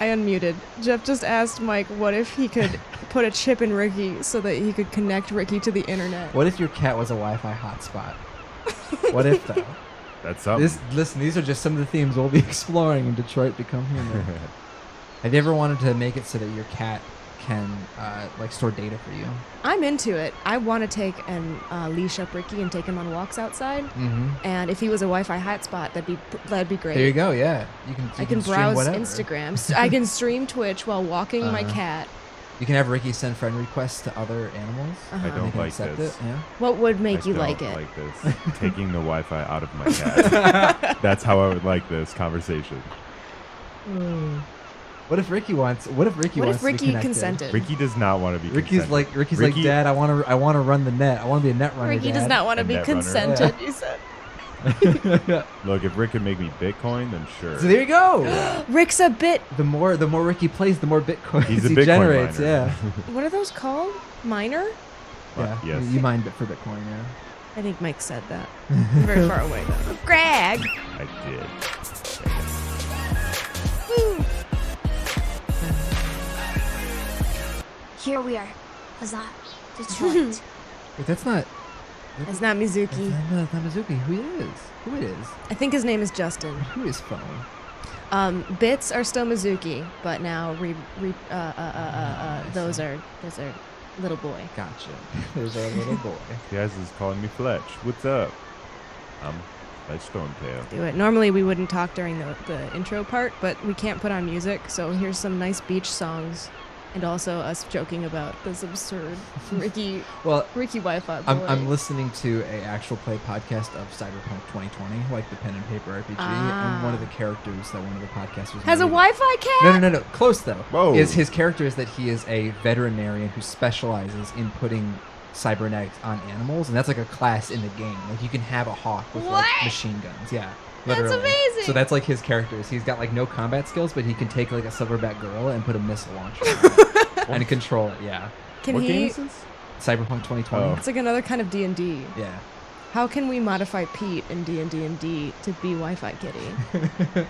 I unmuted. Jeff just asked Mike what if he could put a chip in Ricky so that he could connect Ricky to the internet. What if your cat was a Wi-Fi hotspot? What if, though? That's something. Listen, these are just some of the themes we'll be exploring in Detroit Become Human. Have you ever wanted to make it so that your cat can like store data for you? I'm into it. I want to take and leash up Ricky and take him on walks outside. Mm-hmm. And if he was a Wi-Fi hotspot, that'd be great. There you go. Yeah, I can browse whatever. Instagram. I can stream Twitch while walking my cat. You can have Ricky send friend requests to other animals. Uh-huh. I don't like this. Yeah. What would make you like it? I don't like this. Taking the Wi-Fi out of my cat. That's how I would like this conversation. What if Ricky wants? What if Ricky consented? Ricky does not want to be. Ricky's like, Dad, I want to run the net. I want to be a net runner. Ricky Dad. does not want to be consented. You said. Look, if Rick could make me Bitcoin, then sure. So there you go. Yeah. Rick's a bit. The more Ricky plays, the more Bitcoin He's a he Bitcoin generates. miner. Yeah. What are those called? Miner? Yeah. Yes. You mine for Bitcoin. Yeah. I think Mike said that. Very far away though. Greg. I did. Woo. Here we are. Huzzah. Detroit. Wait, that's not. It's not Mizuki. That's not Mizuki. Who it is? I think his name is Justin. Who is phone? Bits are still Mizuki, but now those are little boy. Gotcha. There's our little boy. Guys is calling me Fletch. What's up? I'm Fletch Stormtail. Do it. Normally we wouldn't talk during the intro part, but we can't put on music, so here's some nice beach songs. And also us joking about this absurd Ricky Wi-Fi boy. I'm listening to a actual play podcast of Cyberpunk 2020, like the pen and paper RPG, and one of the characters that one of the podcasters has a Wi-Fi cat? No. Close though. Whoa. His character is that he is a veterinarian who specializes in putting cybernetics on animals, and that's like a class in the game. Like you can have a hawk with like machine guns. Yeah. Literally. That's amazing. So that's like his characters. He's got like no combat skills, but he can take like a silverback gorilla and put a missile launcher on it and control it. Yeah. Can what he? game is this? Cyberpunk 2020. Oh. It's like another kind of D&D. Yeah. How can we modify Pete in D&D to be Wi-Fi Kitty?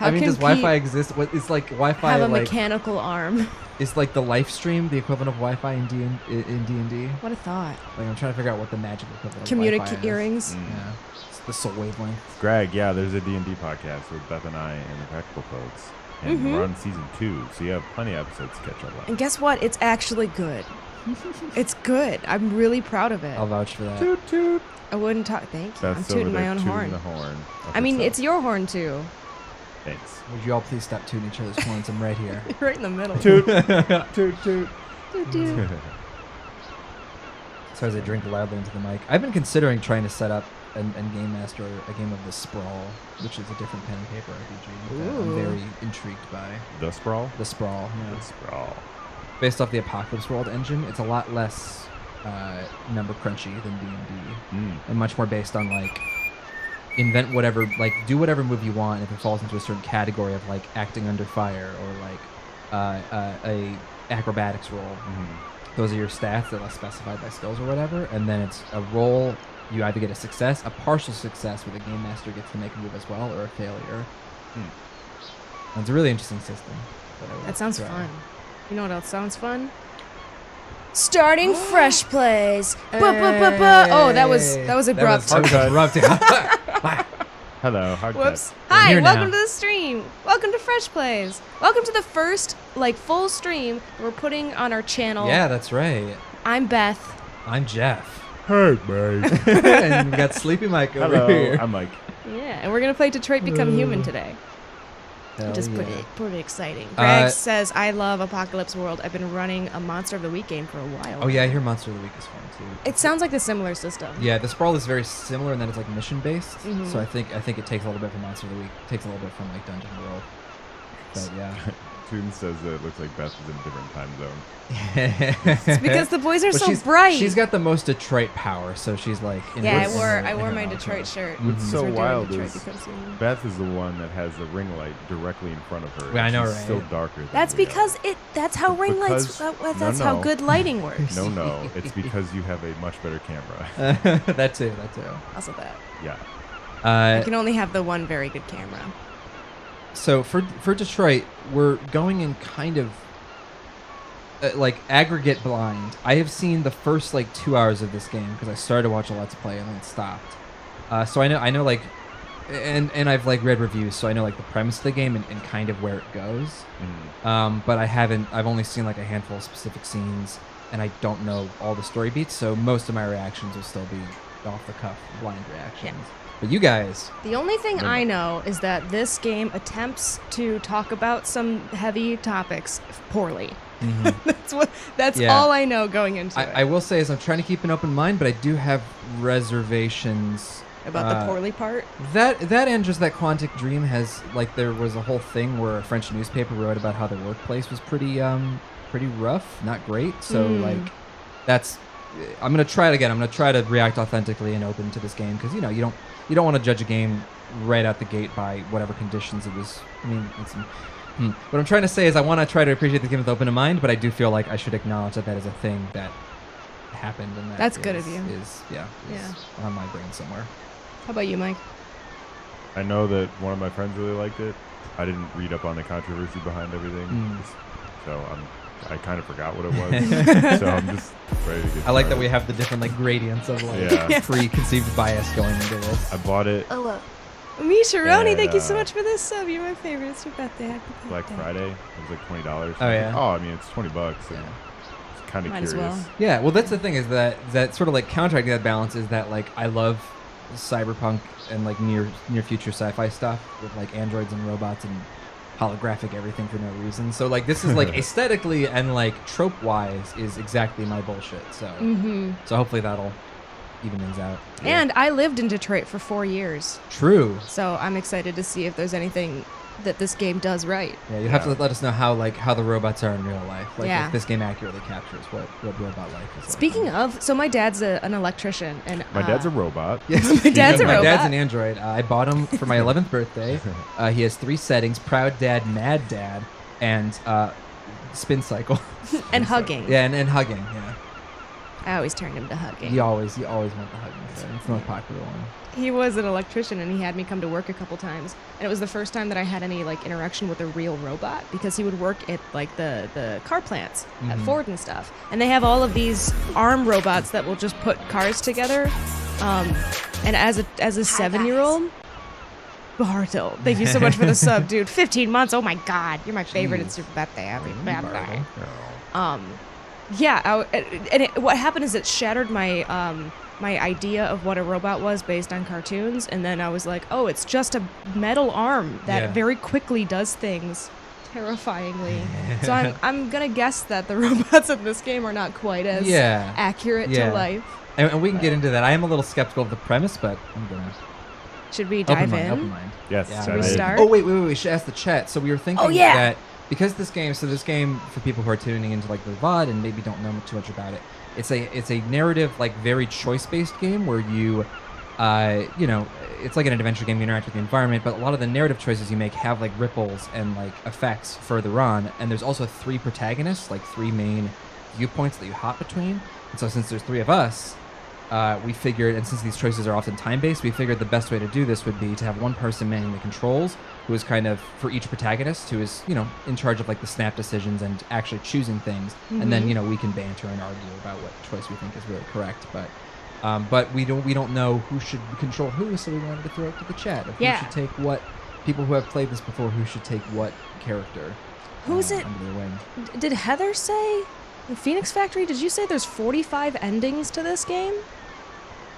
I mean, does Wi-Fi exist? What it's like Wi-Fi? Have a like, mechanical arm. It's like the life stream, the equivalent of Wi-Fi in D&D. What a thought. Like I'm trying to figure out what the magic equivalent of Communicate Wi-Fi is. earrings. Yeah. It's the soul wavelength. Greg, yeah, there's a D&D podcast with Beth and I and the Practical Folks. And we're on season 2, so you have plenty of episodes to catch up on. And guess what? It's actually good. It's good. I'm really proud of it. I'll vouch for that. Toot toot. I wouldn't talk. Thank you. Beth's I'm tooting over my there own tooting horn. the horn. I mean, it's your horn too. Thanks. Would you all please stop tooting each other's horns? I'm right here. Right in the middle. Toot. Toot toot. Toot, toot. So as I drink loudly into the mic, I've been considering trying to set up and game master a game of The Sprawl, which is a different pen and paper RPG that I'm Ooh. very intrigued by. The Sprawl? The Sprawl, yeah. The Sprawl. Based off the Apocalypse World engine, it's a lot less number crunchy than D&D, and much more based on like invent whatever, like do whatever move you want if it falls into a certain category of like acting under fire or like a acrobatics roll. Those are your stats that are specified by skills or whatever, and then it's a roll. You either get a success, a partial success where the game master gets to make a move as well, or a failure. And it's a really interesting system. That sounds fun. You know what else sounds fun? Starting FreshPlays. Oh, that was abrupt. That was abrupt. Hello, hard Whoops. cut. Hi, here welcome now. to the stream. Welcome to FreshPlays. Welcome to the first full stream we're putting on our channel. Yeah, that's right. I'm Beth. I'm Jeff. Hey, mate. And we got Sleepy Mike over Hello, here. I'm Mike. Yeah, and we're gonna play Detroit Become Human today. Hell Just yeah. pretty exciting. Greg says, I love Apocalypse World. I've been running a Monster of the Week game for a while. Oh yeah, I hear Monster of the Week is fun too. It sounds like a similar system. Yeah, the Sprawl is very similar in that it's like mission based. Mhm. So I think it takes a little bit from Monster of the Week. It takes a little bit from like Dungeon World. But yeah. Toon says that it looks like Beth is in a different time zone. It's because the boys are Well, so bright. She's got the most Detroit power, so she's like. In yeah, her- I in wore her my avatar. Detroit shirt. Mhm. What's Because so we're doing wild Detroit is Become Human. Beth is the one that has the ring light directly in front of her. Yeah, I and know, she's right? Still darker. Than That's we are. because that's how ring lights. That's how no. good lighting works. No, it's because you have a much better camera. that too. Also that. Yeah. I can only have the one very good camera. So for Detroit, we're going in kind of like aggregate blind. I have seen the first like 2 hours of this game because I started to watch a Let's Play and then stopped. So I know like, and I've like read reviews, so I know like the premise of the game and kind of where it goes. But I've only seen like a handful of specific scenes, and I don't know all the story beats. So most of my reactions will still be off the cuff, blind reactions. Yeah. But you guys... The only thing I know is that this game attempts to talk about some heavy topics poorly. Mm-hmm. That's all I know going into it. I will say is I'm trying to keep an open mind, but I do have reservations... About the poorly part? That and just that Quantic Dream has... Like, there was a whole thing where a French newspaper wrote about how their workplace was pretty rough, not great. So, like, that's... I'm going to try it again. I'm going to try to react authentically and open to this game because, you know, you don't want to judge a game right out the gate by whatever conditions it was. I mean, what I'm trying to say is I want to try to appreciate the game with open mind, but I do feel like I should acknowledge that is a thing that happened, and that's good of you. Is on my brain somewhere. How about you, Mike? I know that one of my friends really liked it. I didn't read up on the controversy behind everything, so I kind of forgot what it was. So I'm just ready to get started. I like that we have the different like gradients of like preconceived bias going into this. I bought it. Hello. Misha Roni, thank you so much for this sub. You're my favorite. It's your birthday. Happy birthday. Black Friday. It was like $20. Oh yeah. Oh, I mean it's $20. Yeah. It's kind of curious. Well. Yeah. Well, that's the thing is that sort of like counteracting that balance is that like I love cyberpunk and like near future sci-fi stuff with like androids and robots and holographic everything for no reason. So like this is like aesthetically and like trope wise is exactly my bullshit. So so hopefully that'll even things out. And I lived in Detroit for 4 years. True. So I'm excited to see if there's anything that this game does right. Yeah, you have to let us know how the robots are in real life. Like if this game accurately captures what robot life is like. Speaking of, so my dad's an electrician, and my dad's a robot. Yes, my dad's a robot. My dad's an android. I bought him for my 11th birthday. He has 3 settings: proud dad, mad dad, and spin cycle. And hugging. Yeah, and hugging. Yeah. I always turned him to hugging. You always want the hugging. So it's the most popular one. He was an electrician, and he had me come to work a couple times, and it was the first time that I had any like interaction with a real robot, because he would work at like the car plants at Ford and stuff, and they have all of these arm robots that will just put cars together. And as a 7-year-old, Bartle, thank you so much for the sub, dude. 15 months. Oh my God, you're my favorite. It's your birthday. Happy birthday. What happened is it shattered my my idea of what a robot was based on cartoons, and then I was like, oh, it's just a metal arm that very quickly does things terrifyingly. So I'm gonna guess that the robots in this game are not quite as accurate to life. And we can get into that. I am a little skeptical of the premise, but I'm gonna. Should we dive in? Open mind. Yes. Should we start? Oh wait. We should ask the chat. So we were thinking that because this game, for people who are tuning into like the VOD and maybe don't know too much about it, it's a narrative, like very choice-based game where you, it's like an adventure game. You interact with the environment, but a lot of the narrative choices you make have like ripples and like effects further on. And there's also 3 protagonists, like 3 main viewpoints that you hop between. And so since there's 3 of us, we figured, and since these choices are often time-based, we figured the best way to do this would be to have one person manning the controls, who is kind of, for each protagonist, who is, in charge of like the snap decisions and actually choosing things. And then, we can banter and argue about what choice we think is really correct. But we don't know who should control who, so we wanted to throw it to the chat. Who should take what, people who have played this before, who should take what character Who's it? under their wing. Did Heather say, in Phoenix Factory, did you say there's 45 endings to this game?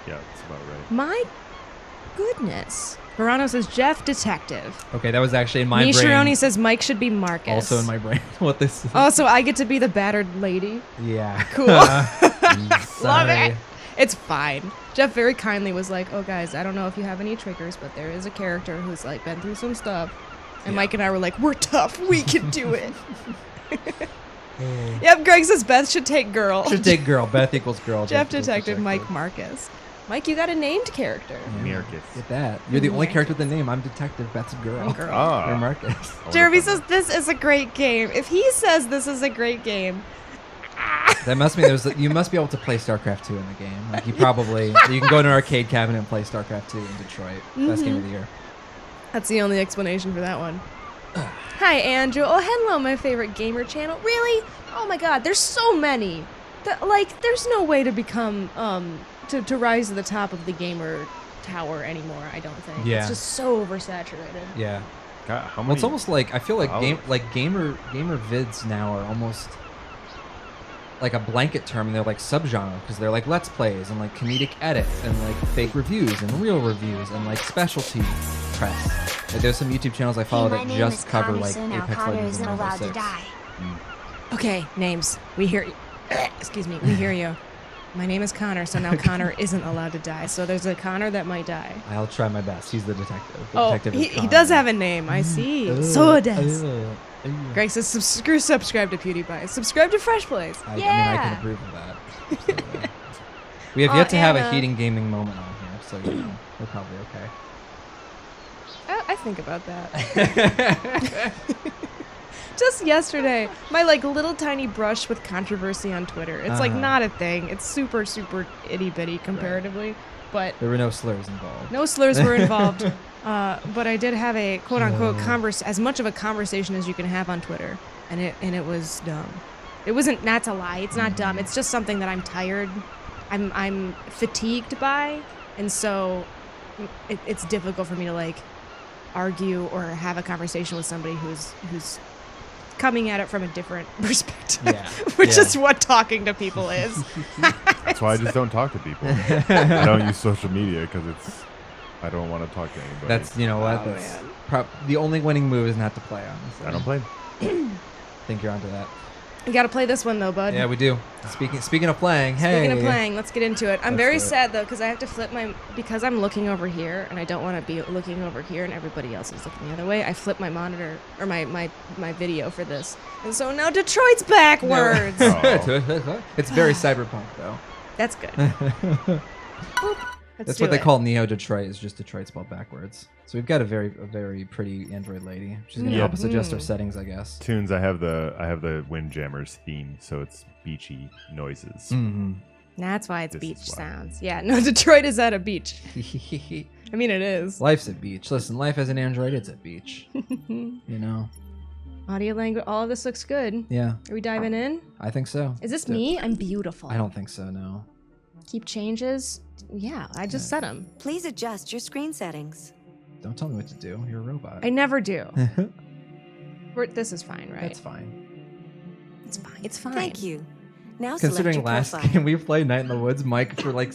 Yeah, that's about right. My goodness. Verano says Jeff Detective. Okay, that was actually in my brain. Misharoni says Mike should be Marcus. Also in my brain. What this is. Oh, so I get to be the battered lady? Yeah. Cool. Love it. It's fine. Jeff very kindly was like, oh guys, I don't know if you have any triggers, but there is a character who's like been through some stuff. And Mike and I were like, we're tough. We can do it. Yep, Greg says Beth should take girl. Should take girl. Beth equals girl. Jeff Detective, Mike Marcus. Mike, you got a named character. Marcus. Get that. You're the only character with a name. I'm Detective. Beth's a girl. Oh. You're Marcus. Jeremy says this is a great game. If he says this is a great game, that must mean you must be able to play StarCraft 2 in the game. Like you can go to an arcade cabinet and play StarCraft 2 in Detroit. Best game of the year. That's the only explanation for that one. Hi, Andrew. Oh, hello, my favorite gamer channel. Really? Oh my God, there's so many. There's no way to become to rise to the top of the gamer tower anymore. I don't think. Yeah. It's just so oversaturated. Yeah. God, how Well, many? it's almost like I feel like followers? gamer vids now are almost like a blanket term, and they're like subgenre because they're like let's plays and like comedic edits and like fake reviews and real reviews and like specialty press. Like, there's some YouTube channels I follow Hey, my that name just is cover Connor, like so now Apex Connor Legends isn't and allowed Rainbow to Six. die. Okay, names. We hear you. Excuse me. We hear you. My name is Connor, so now Connor isn't allowed to die. So there's a Connor that might die. I'll try my best. He's the detective. The Oh, detective is he Connor. does have a name. I see. So it does. Greg says, subscribe to PewDiePie. Subscribe to FreshPlays. I Yeah. mean, I can approve of that. Absolutely. We have yet to have a heating gaming moment on here, so you know, we're probably okay. I think about that. Just yesterday, my like little tiny brush with controversy on Twitter. It's like not a thing. It's super, super itty bitty comparatively, but There were no slurs involved. no slurs were involved. But I did have a quote unquote as much of a conversation as you can have on Twitter, and it was dumb. It wasn't. That's a lie. It's not dumb. It's just something that I'm tired. I'm fatigued by, and so it's difficult for me to like argue or have a conversation with somebody who's coming at it from a different perspective, Yeah. which Yeah. is what talking to people is. That's why I just don't talk to people. I don't use social media because I don't want to talk to anybody. That's you know what. Oh, That's man. the only winning move is not to play. Honestly, I don't play. I think you're onto that. You got to play this one though, bud. Yeah, we do. Speaking of playing, hey. Speaking of playing, let's get into it. I'm Let's very do it. sad though because I have to flip because I'm looking over here and I don't want to be looking over here and everybody else is looking the other way. I flipped my monitor or my video for this, and so now Detroit's backwards. Oh. It's very cyberpunk though. That's good. Boop. Let's That's do what they it. call Neo Detroit. Is just Detroit spelled backwards. So we've got a very pretty Android lady. She's gonna help us adjust our settings, I guess. Tunes. I have the Windjammers theme, so it's beachy noises. Mm-hmm. That's why it's This beach is why. sounds. Yeah, no, Detroit is at a beach. I mean, it is. Life's a beach. Listen, life as an Android, it's a beach. You know. Audio language. All of this looks good. Yeah, Are we diving in? I think so. Is this me? I'm beautiful. I don't think so. No. Keep changes. Yeah, I just set them. Please adjust your screen settings. Don't tell me what to do. You're a robot. I never do. This is fine, right? That's fine. It's fine. It's fine. Thank you. Now Considering select your last profile. game we played Night in the Woods, Mike for like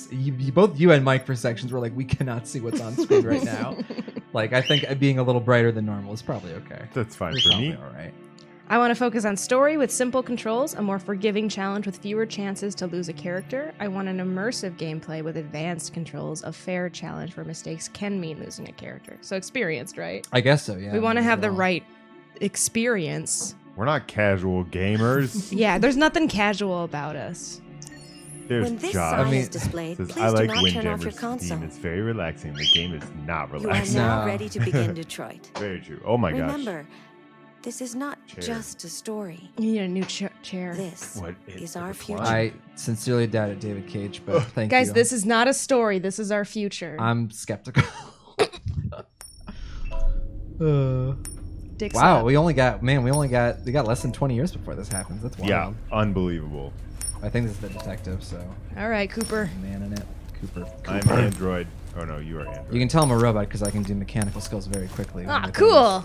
both you and Mike for sections were like, we cannot see what's on screen right now. Like I think being a little brighter than normal is probably okay. That's fine We're for probably me. all right. I want to focus on story with simple controls, a more forgiving challenge with fewer chances to lose a character. I want an immersive gameplay with advanced controls, a fair challenge where mistakes can mean losing a character. So experienced, right? I guess so. Yeah. We want to have the well. right experience. We're not casual gamers. Yeah, there's nothing casual about us. There's When this Josh. sign I mean- is displayed, Says, please I like do not turn off your Windjammers console. theme. It's very relaxing. The game is not You are relaxing. now No. ready to begin Detroit. Very true. Oh my gosh. Remember, this is not Chair. just a story. You need a new chair. This What is it our recline? future. I sincerely doubted David Cage, but thank Guys, you. this is not a story. This is our future. I'm skeptical. Dick Wow, slap. we got less than 20 years before this happens. That's wild. Yeah, unbelievable. I think this is the detective, so All right, Cooper. man in it. Cooper. I'm Android. Oh no, you are Android. You can tell I'm a robot because I can do mechanical skills very quickly. Ah, Everything cool.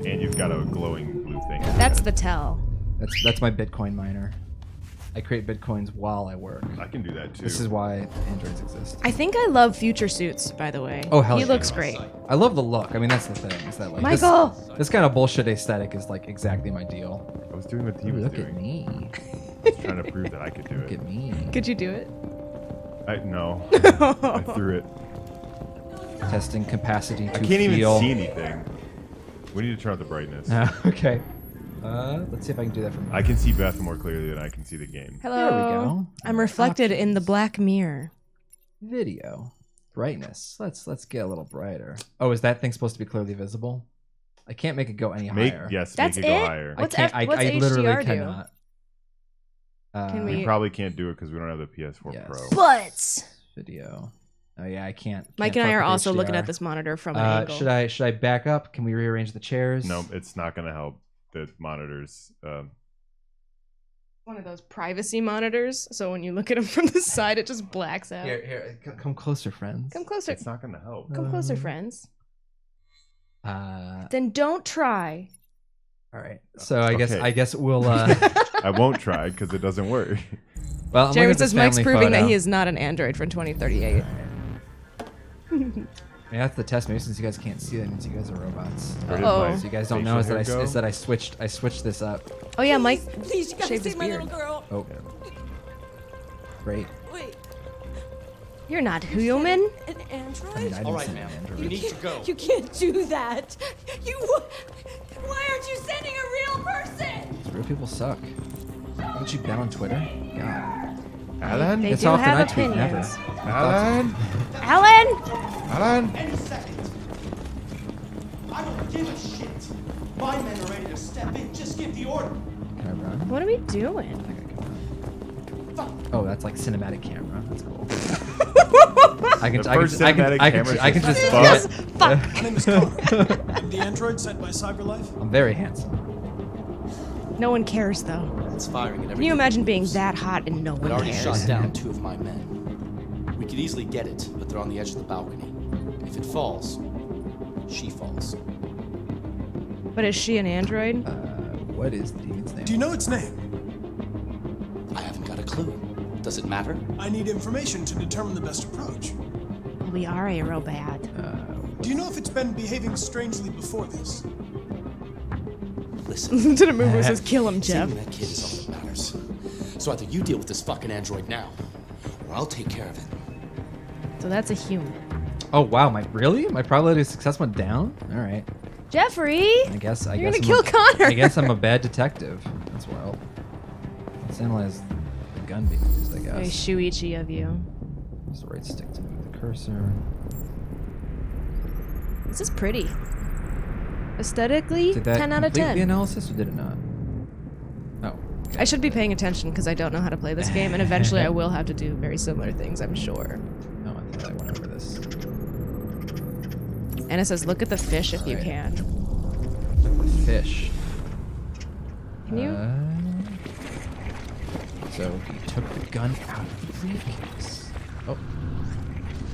And you've got a glowing blue thing. That's the tell. That's my Bitcoin miner. I create Bitcoins while I work. I can do that too. This is why androids exist. I think I love future suits, by the way. Oh, hell He yeah. looks great. I love the look. I mean, that's the thing. Is that like Michael! This kind of bullshit aesthetic is like exactly my deal. I was doing what he Ooh, was look doing. at me. I was trying to prove that I could do Look it. at me. Could you do it? No. I threw it. Testing capacity to I can't even feel. see anything. We need to turn up the brightness. Okay. Let's see if I can do that from. I can see Beth more clearly than I can see the game. Hello. There we go. I'm reflected in the black mirror. Video brightness. Let's get a little brighter. Oh, is that thing supposed to be clearly visible? I can't make it go any higher. That's make it go it? higher. I What's can't. what's I literally HDR do? cannot. Can We we- probably can't do it because we don't have the PS4 Yes. Pro. But Video. Oh yeah, I can't. Mike can't and I fuck are with also looking HDR. at this monitor from an angle. Should I back up? Can we rearrange the chairs? No, it's not going to help. The monitors. One of those privacy monitors, so when you look at them from the side, it just blacks out. Here, come closer, friends. Come closer. It's not going to help. Come closer, friends. All Then don't try. right. So I Okay. guess we'll. I won't try because it doesn't work. Well, I'm Jerry looking at says this Mike's family proving that photo. he is not an android from 2038. Yeah, that's the test. Maybe since you guys can't see, that means you guys are robots. Where did Uh-oh. my So you guys don't facial know is that hair go? I switched this up. Oh yeah, Mike Please, you gotta shaved his save my beard. little girl. Oh, great. Wait, You're not human. an android? I mean, I didn't All right, say ma'am. Android. You need to go. You can't do that. Why aren't you sending a real person? These real people suck. Haven't you been on Twitter? God. Alan? They It's do often have I tweet opinions. Alan? Alan! Alan? Any second. I don't give a shit. My men are ready to step in. Just give the order. Can I run? What are we doing? Oh, that's like cinematic camera. That's cool. I can The first cinematic camera I can just just fucked. My name is Connor. I'm the android sent by CyberLife. I'm very handsome. No one cares though. It's firing at Can you imagine being that hot and no It one already cares? shot down 2 of my men. We could easily get it, but they're on the edge of the balcony. If it falls, she falls. But is she an android? What is the demon's name? Do you know its name? I haven't got a clue. Does it matter? I need information to determine the best approach. We are a robot. Do you know if it's been behaving strangely before this? Listen, Did a movie that says kill him, Jeff? saving that kid is all that matters. So either you deal with this fucking android now, or I'll take care of it. So that's a human. Oh wow, my probability of success went down. All right. Jeffrey! I guess You're I'm gonna kill Connor! I guess I'm a bad detective. That's wild. Let's analyze the gun being used, I Very guess. shuichi of you. Use the right stick to move the cursor. This is pretty. Aesthetically, Did that 10 out of complete 10. the analysis or did it not? Oh. I should be paying attention because I don't know how to play this game, and eventually I will have to do very similar things, I'm sure. No, I thought I went over this. And it says, look at the fish if you Alright. can. Fish. Can you? So you took the gun out of the briefcase. Oh,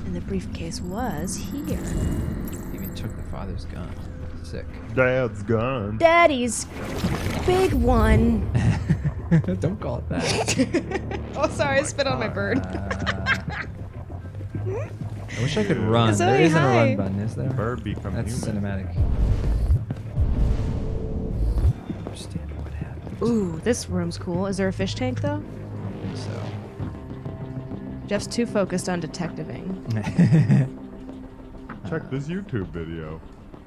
And the briefcase was here. you even took the father's gun. Sick. Dad's gone. Daddy's big one. Don't call it that. Oh, sorry, I spit on my bird. I wish I could run. Zoe, There isn't a hi. run button, is there? Bird become That's human. cinematic. I don't understand what happened. Ooh, this room's cool. Is there a fish tank, though? I think so. Jeff's too focused on detectiving. Check this YouTube video.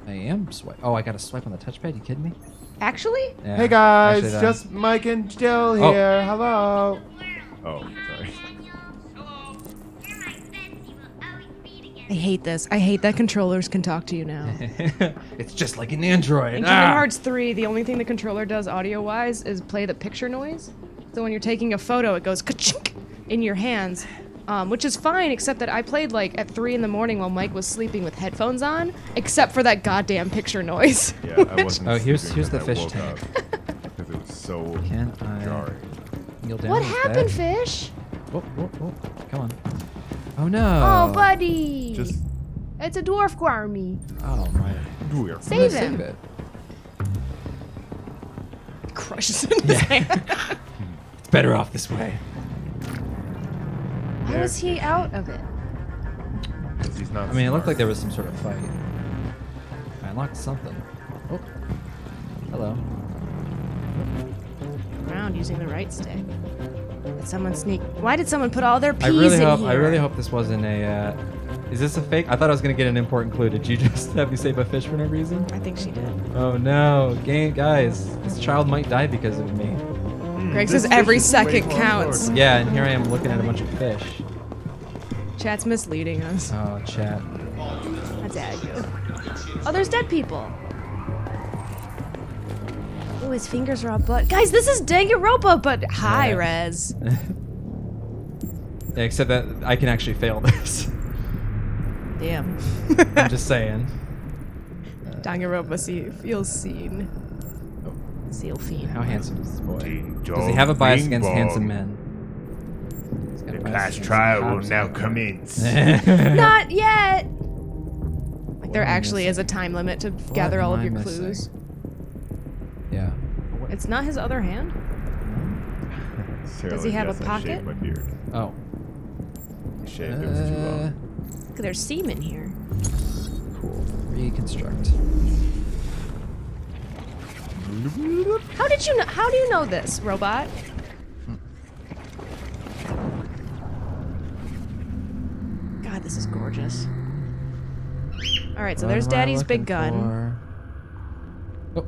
I am swipe. Oh, I got to swipe on the touchpad. You kidding me? Actually? Yeah, Hey guys, actually, just Mike and Jill Oh. here. Hello. Oh, sorry. I hate this. I hate that controllers can talk to you now. it's just like an android. In Kingdom Hearts 3, the only thing the controller does audio-wise is play the picture noise. So when you're taking a photo, it goes ka-chink in your hands, which is fine, except that I played like at 3 in the morning while Mike was sleeping with headphones on, except for that goddamn picture noise. Yeah, I wasn't. Oh, here's sleeping the when I fish woke tank. up Because it was so Can I jarring. kneel down? What Is happened, that- fish? Oh, oh, oh. Come on. Oh no. Oh, buddy! Just It's a dwarf Gwarmy. Oh my. do it. Save Save him. it. Crushes it in his hand. It's better off this way. How is he out of it? 'Cause he's not. I mean, it looked smart. like there was some sort of fight. I unlocked something. Oh. Hello. Around using the right stick. Did someone sneak? Why did someone put all their peas I really in hope. here? I really hope this wasn't a. Is this a fake? I thought I was gonna get an important clue. Did you just have me save a fish for no reason? I think she did. Oh no, guys! This child might die because of me. Greg This says every fish is way second more counts. important. Yeah, and here I am looking at a bunch of fish. Chat's misleading us. Oh, chat. That's at you. Oh, there's dead people. Oh, his fingers are all blood. Guys, this is Danganronpa, but high Yeah. res. Yeah, except that I can actually fail this. Damn. I'm just saying. Danganronpa feels seen. Seal fiend. How handsome is this boy? Ding Does he dong, have a bias ding against bong. handsome men? He's got a The bias past against trial will cops. now commence. Not yet. Like there What am I actually is a missing? time limit to What gather all am of I your missing? clues. Yeah. It's not his other hand. Does he have a Yes, I pocket? shaved my beard. Oh. I shaved. It was too long. Look, there's semen here. Cool. Reconstruct. How did you know? How do you know this, robot? God, this is gorgeous. All right, so What there's am I Daddy's big looking gun. for? Oh.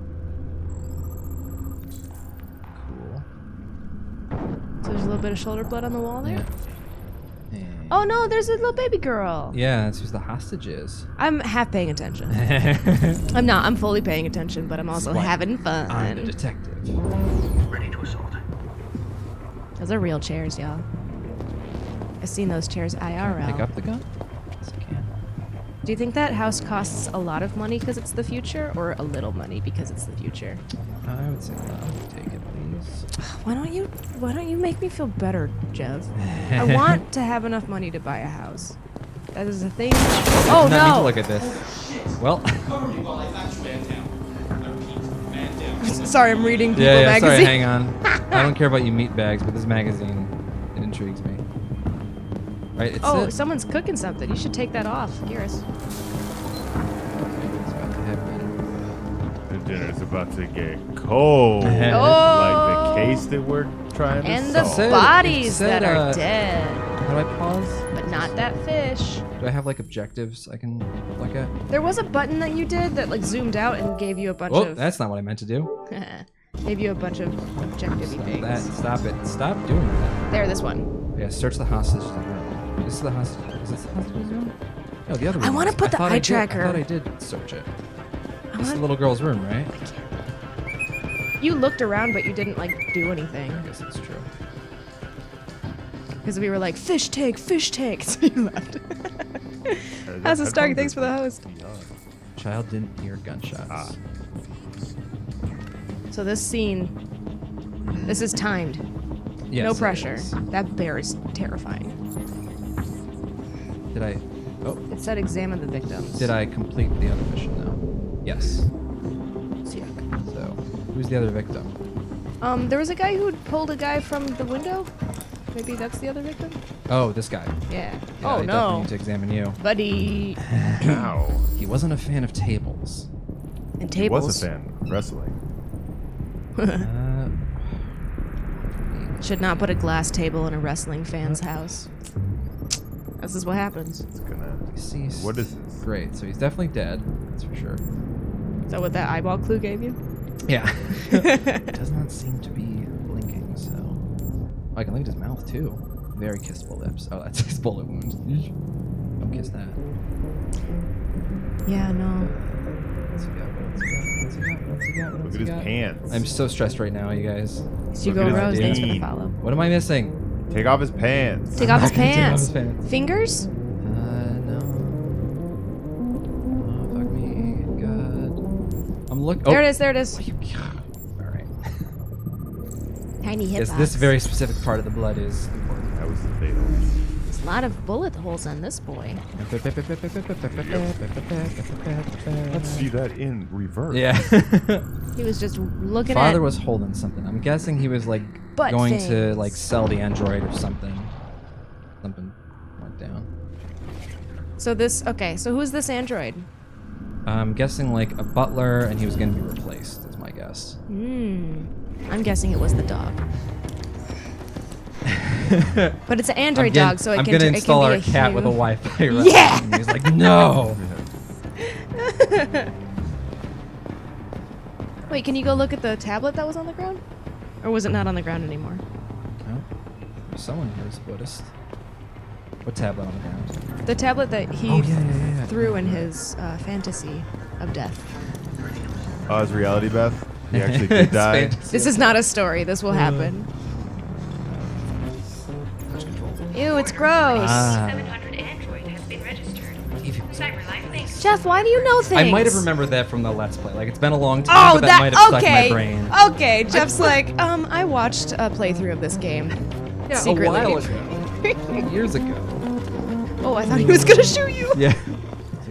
Cool. So there's a little bit of shoulder blood on the wall there. Yeah. Oh no, there's a little baby girl. Yeah, that's who the hostage is. I'm half paying attention. I'm not. I'm fully paying attention, but I'm also Slight. having I'm the fun. detective. Those are real chairs, y'all. I've seen those chairs IRL. Pick up the gun? Yes, I can. Do you think that house costs a lot of money because it's the future, or a little money because it's the future? I would say take it, please. Why don't you make me feel better, Jev? I want to have enough money to buy a house. That is a thing. Oh Did not mean to no! look at this. Well. Sorry, I'm reading People Yeah, magazine. sorry, hang on. I don't care about you meat bags, but this magazine, it intrigues me. Right, it's Oh, it. someone's cooking something. You should take that off, Garrus. It's about to happen. The dinner's about to get cold. Oh. Like the case that we're trying to And the solve. Said- bodies it said, that are uh, dead, How do I pause? but not that fish. Do I have like objectives I can look at? There was a button that you did that like zoomed out and gave you a bunch Oh, of that's not what I meant to do. gave you a bunch of objective Stop things. that. Stop it. Stop doing that. There, this one. Yeah, search the hostage's room. This is the hostage. Is this the hostage's room? No, the other room. I wanna is. put the thought eye I did- tracker. I thought I did search it. I This is the wanna- little girl's room, right? You looked around, but you didn't like do anything I guess that's true. because we were like fish take, so you left. How's it starting? Thanks for the host. Child didn't hear gunshots. Ah. So this scene, this is timed. Yes, No it pressure. is. That bear is terrifying. Did I? Oh, It said examine the victims. did I complete the other mission though? Yes. Sick. So, who's the other victim? There was a guy who pulled a guy from the window. Maybe that's the other victim. Oh, this guy. Yeah. Yeah, Oh I definitely no, need to examine you. buddy. Ow. He wasn't a fan of tables. And He tables. was a fan of wrestling. Should not put a glass table in a wrestling fan's house. This is what happens. It's gonna. Deceased. What is this? Great. So he's definitely dead. That's for sure. Is that what that eyeball clue gave you? Yeah. Does not seem to be blinking, so. Oh, I can look at his mouth too. Very kissable lips. Oh, that's his bullet wound. Don't kiss that. Yeah, no. What's he got? What's he got? What's he got? What's he got? Look What's at he his got? pants. I'm so stressed right now, you guys. Hugo at his Rose, thanks for the deed. follow. What am I missing? Take off his pants. Take off his I'm not gonna take off pants. his pants. Fingers? No. Oh, fuck me. God. I'm looking. There it is, there it is. Alright. Tiny hip Yes, this very specific part of the blood is important. That was the fatal. There's a lot of bullet holes on this boy. Let's see that in reverse. Yeah. He was just looking Father at... was holding something. I'm guessing he was like Butt going to things. like sell the android or something. Something went down. So this... Okay, so who's this android? I'm guessing like a butler, and he was going to be replaced. Is my guess. I'm guessing it was the dog. But it's an android I'm dog, so it I'm can gonna it can install be our a cat with a human. Wi-Fi. Yeah! And he's like, no. Wait, can you go look at the tablet that was on the ground? Or was it not on the ground anymore? No. There's someone here who's a Buddhist. What tablet on the ground? The tablet that he Oh, yeah. threw in his fantasy of death. Oh, it's reality, Beth. He actually did die. This is not a story. This will happen. Ew, it's gross. Ah. 700 Android has been registered. Jeff, why do you know things? I might have remembered that from the Let's Play. Like, it's been a long time, Oh, but that might have stuck in my okay. brain. Okay, Jeff's like, I watched a playthrough of this game. Yeah, secretly. a while ago. Years ago. Oh, I thought he was gonna shoot you. Yeah.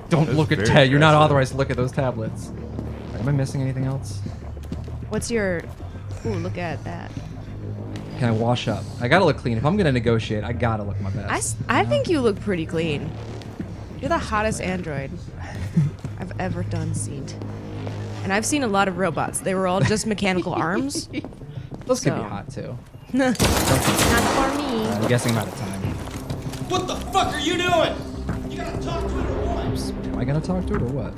Don't That's look at very Ted. You're not aggressive. authorized to look at those tablets. Am I missing anything else? What's your... Ooh, look at that. Can I wash up? I gotta look clean. If I'm gonna negotiate, I gotta look my best. I think you look pretty clean. You're the hottest android I've ever seen. And I've seen a lot of robots. They were all just mechanical arms. Those could be So. hot too. Not for me. I'm guessing I'm out of time. What the fuck are you doing? You gotta talk to it or what? Am I gonna talk to it or what?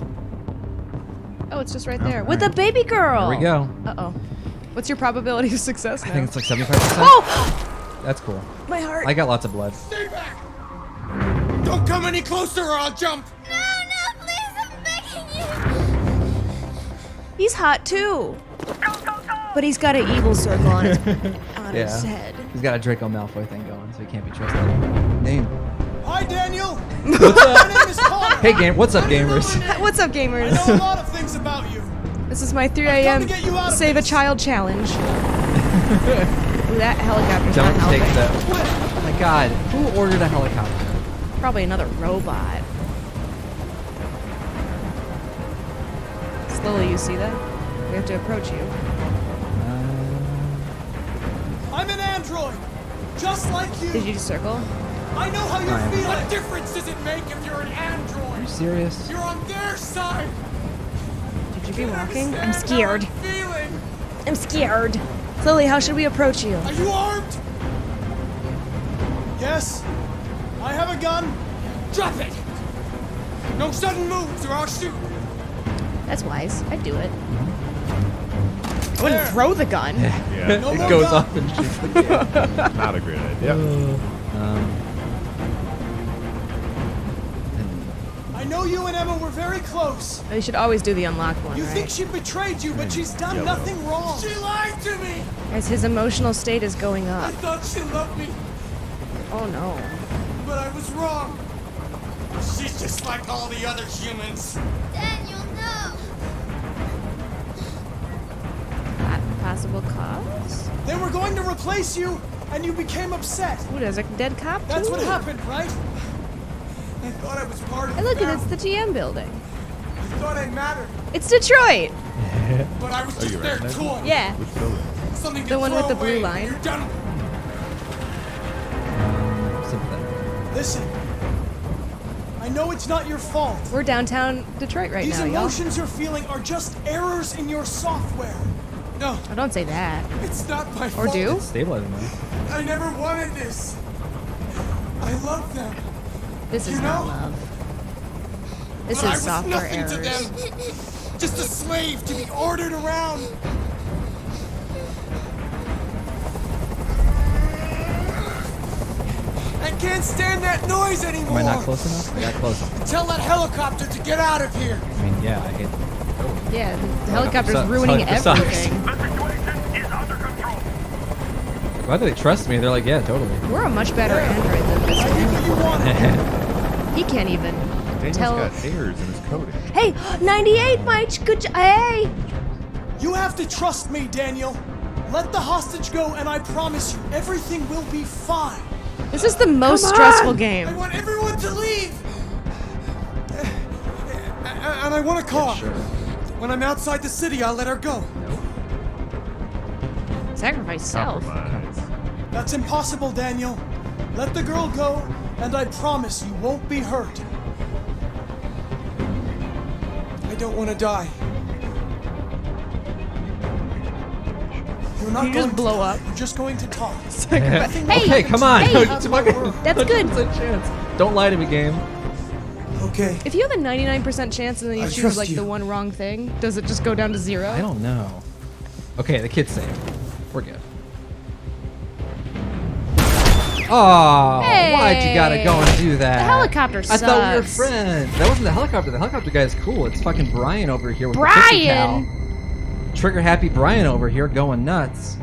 Oh, it's just right there. Oh, With the alright. baby girl. There we go. Uh-oh. What's your probability of success I now? think it's like 75%. Oh! That's cool. My heart. I got lots of blood. Stay back! Don't come any closer or I'll jump! No, no, please, I'm begging you. He's hot too. But he's got an evil circle on his, Yeah. his head. He's got a Draco Malfoy thing going, so he can't be trusted. Name. Hi, Daniel. What's My up? name is Connor. Hey, game. What's up, gamers? What's up, I gamers? know a lot of things about you. This is my 3 I've come a.m. to get you out of Save a this. child challenge. Ooh, that helicopter's Don't not take helping. that. Oh my god. Who ordered a helicopter? Probably another robot. Slowly, you see that? We have to approach you. I'm an android, just like you. Did you just circle? I know how I you're am. feeling. What difference does it make if you're an Are you android? serious? You're on their side! Should you be walking? I'm Understand scared. how I'm feeling. I'm scared. Slowly, how should we approach you? Are you armed? Yes, I have a gun. Drop it! No sudden moves or I'll shoot! That's wise. I'd do it. I There. wouldn't throw the gun. Yeah, No It more goes gun. up and shoots the kid. not a great idea. I know you and Emma were very close. You should always do the unlocked one, You right? think she betrayed you, but she's done Yellow. nothing wrong. She lied to me! As his emotional state is going I up. thought she loved me, Oh no. but I was wrong. She's just like all the other humans. Daniel, no. Possible cause? They were going to replace you, and you became upset. Ooh, there's a dead cop That's too. what happened, right? I thought I was part of Hey, the look, family. it's the GM building. I thought I mattered, It's Detroit. but I was Are just you their right, Nathan? toy. Yeah. Which building? Something to The one throw with the blue away when line. You're done. Sympathetic. Listen, I know it's not your fault. We're downtown Detroit right These now, y'all. emotions you're feeling are just errors in your software. No, Oh, don't say that. it's not my Or fault. do? It's stabilizing though. I never wanted this. I love them. This is You not know? love. This but I is was software nothing errors. to them. Just a slave to be ordered around. I can't stand that noise Am anymore. I not close enough? I got close enough. Tell that helicopter to get out of here. I mean, yeah, I hit. Yeah, the helicopter's sucks. ruining Helicopter sucks. everything. Why do they trust me? They're like, yeah, totally. We're a much better android than this I one. did what you wanted. He can't even Daniel's tell. got errors in his coding. Hey, 98, Mike. Good job. Hey. You have to trust me, Daniel. Let the hostage go, and I promise you, everything will be fine. This is the most stressful I game. want everyone to leave. And I want a car. Sure. When I'm outside the city, I'll let her go. Sacrifice self. Compromise. That's impossible, Daniel. Let the girl go, and I promise you won't be hurt. I don't want to die. You're not You going just blow to die. up. You're just going to talk. Hey, Okay, come on. Hey, It's fucking- that's good. 100% chance. Don't lie to me, game. Okay. If you have a 99% chance and then you I choose trust like you. the one wrong thing, does it just go down to 0? I don't know. Okay, the kid's safe. We're good. Oh, why'd you gotta go and do that? The helicopter I thought we were sucks. friends. That wasn't the helicopter. The helicopter guy is cool. It's fucking Brian over here with the Brian! pussy cow. Trigger happy Brian over here going nuts.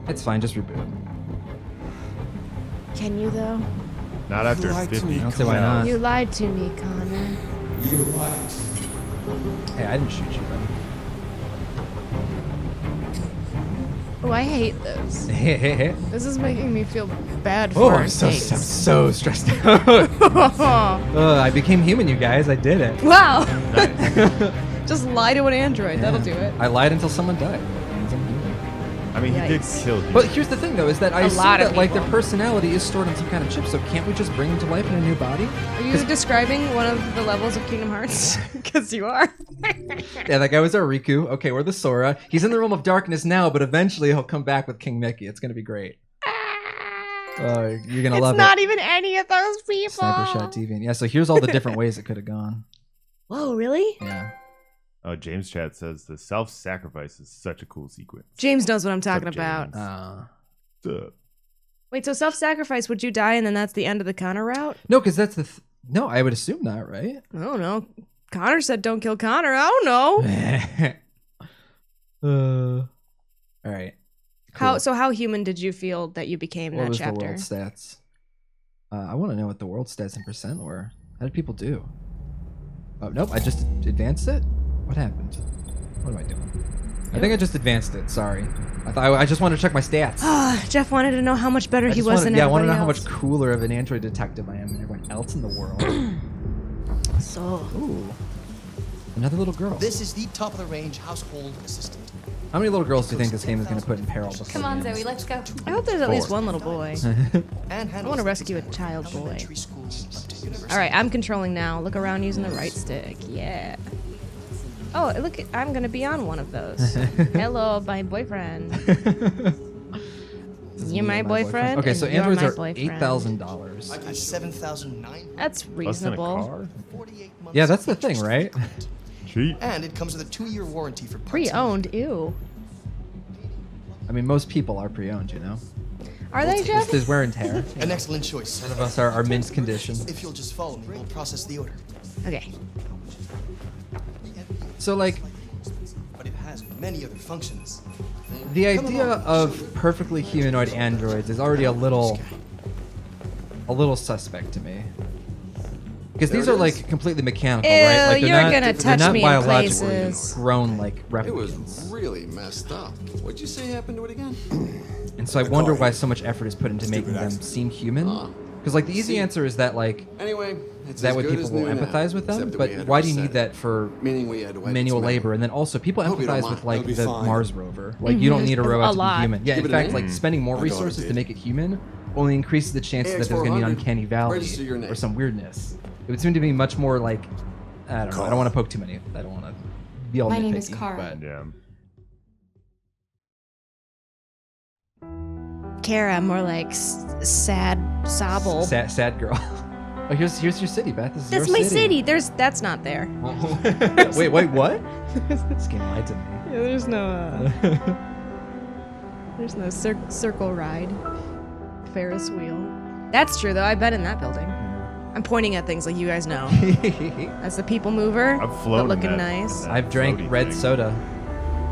It's fine, just reboot. Can you though? Not after lied to 50. me, I don't see why not. You lied to me, Connor. You're right. Hey, I didn't shoot you, buddy. Oh, I hate this. Hey, hey, hey. This is making me feel bad for Oh, our I'm so dates. stressed out. I became human, you guys. I did it. Wow. Just lie to an android. That'll do it. I lied until someone died. Means I'm human. I mean, he did Yikes. kill you. But here's the thing, though, is that I A assume lot of that like their people. personality is stored on some kind of chip. So can't we just bring them to life in a new body? Are you describing one of the levels of Kingdom Hearts? Because you are. Yeah, that guy was our Riku. Okay, we're the Sora. He's in the realm of darkness now, but eventually he'll come back with King Mickey. It's gonna be great. Oh, you're gonna love It's not it. even any of those people. Sniper Shot Deviant. Yeah, so here's all the different ways it could have gone. Whoa, really? Yeah. Oh, James Chat says the self-sacrifice is such a cool sequence. James knows what I'm talking What's up, about. James? What's up? Wait, so self-sacrifice, would you die and then that's the end of the Connor route? No, because that's the. No, I would assume not, right? I don't know. Connor said don't kill Connor. I don't know. All right. How human did you feel that you became What that was chapter? the world stats? I want to know what the world stats in percent were. How did people do? Oh, nope. I just advanced it? What happened? What am I doing? I think I just advanced it. Sorry. I just wanted to check my stats. Jeff wanted to know how much better he just was wanted, than yeah, I want to know how everybody much cooler of an android detective I am than everyone else in the world. else. So, Ooh. Another little girl. This is the top of the range household assistant. How many little girls do you think this game is going to put in peril? before Come the on, end? Zoe, let's go. I hope there's at least Four. one little boy. I wanna rescue a child boy. All right, I'm controlling now. Look around using the right stick. Yeah. Oh, look, I'm going to be on one of those. Hello, my boyfriend. You're my boyfriend. Okay, and so you're androids my are boyfriend. $8,000. I got 7,900. That's Less than a reasonable. car? 48 months Yeah, that's the of thing, interest right? payment. Cheap. And it comes with a 2-year warranty for parts. Pre-owned, ew. I mean, most people are pre-owned, you know? Are they, Jeff? There's wear and tear. An excellent choice. None of us are mint condition. If you'll just follow me, we'll process the order. Okay. So, like, But it has many other functions. the idea of perfectly humanoid androids is already a little suspect to me. Because these are like completely mechanical, Ew, right? Like you're gonna they're touch not me in biologically places. grown like It was replicants. really messed up. What'd you say happened to it again? And so I wonder why so much effort is put into making them seem human. Because like the easy answer is that like Anyway, it's that as way good people as will new now, empathize with them. except that But we had to why do you reset need it. that for Meaning we had to wipe manual its labor? memory. And then also people I hope you don't empathize mind. with like That'll be the fine. Mars rover. Like you don't need a A robot to lot. be human. Yeah, Give in it a fact, name. like spending more My daughter resources to did. make it human only increases the chances that there's gonna be an AX400, uncanny valley register your name. or some weirdness. It would seem to be much more like I don't know. I don't want to poke too many. I don't want to be all My nitpicky. name is Kara. But Yeah. Kara, more like sad sobble. sad girl. Oh, here's your city, Beth. This is That's your my city. That's not there. wait, what? This game lied to me. Yeah, there's no there's no circle ride. Ferris wheel. That's true though. I've been in that building. I'm pointing at things like you guys know. That's the people mover. I've but flown looking that- nice. that I've drank floaty red thing. soda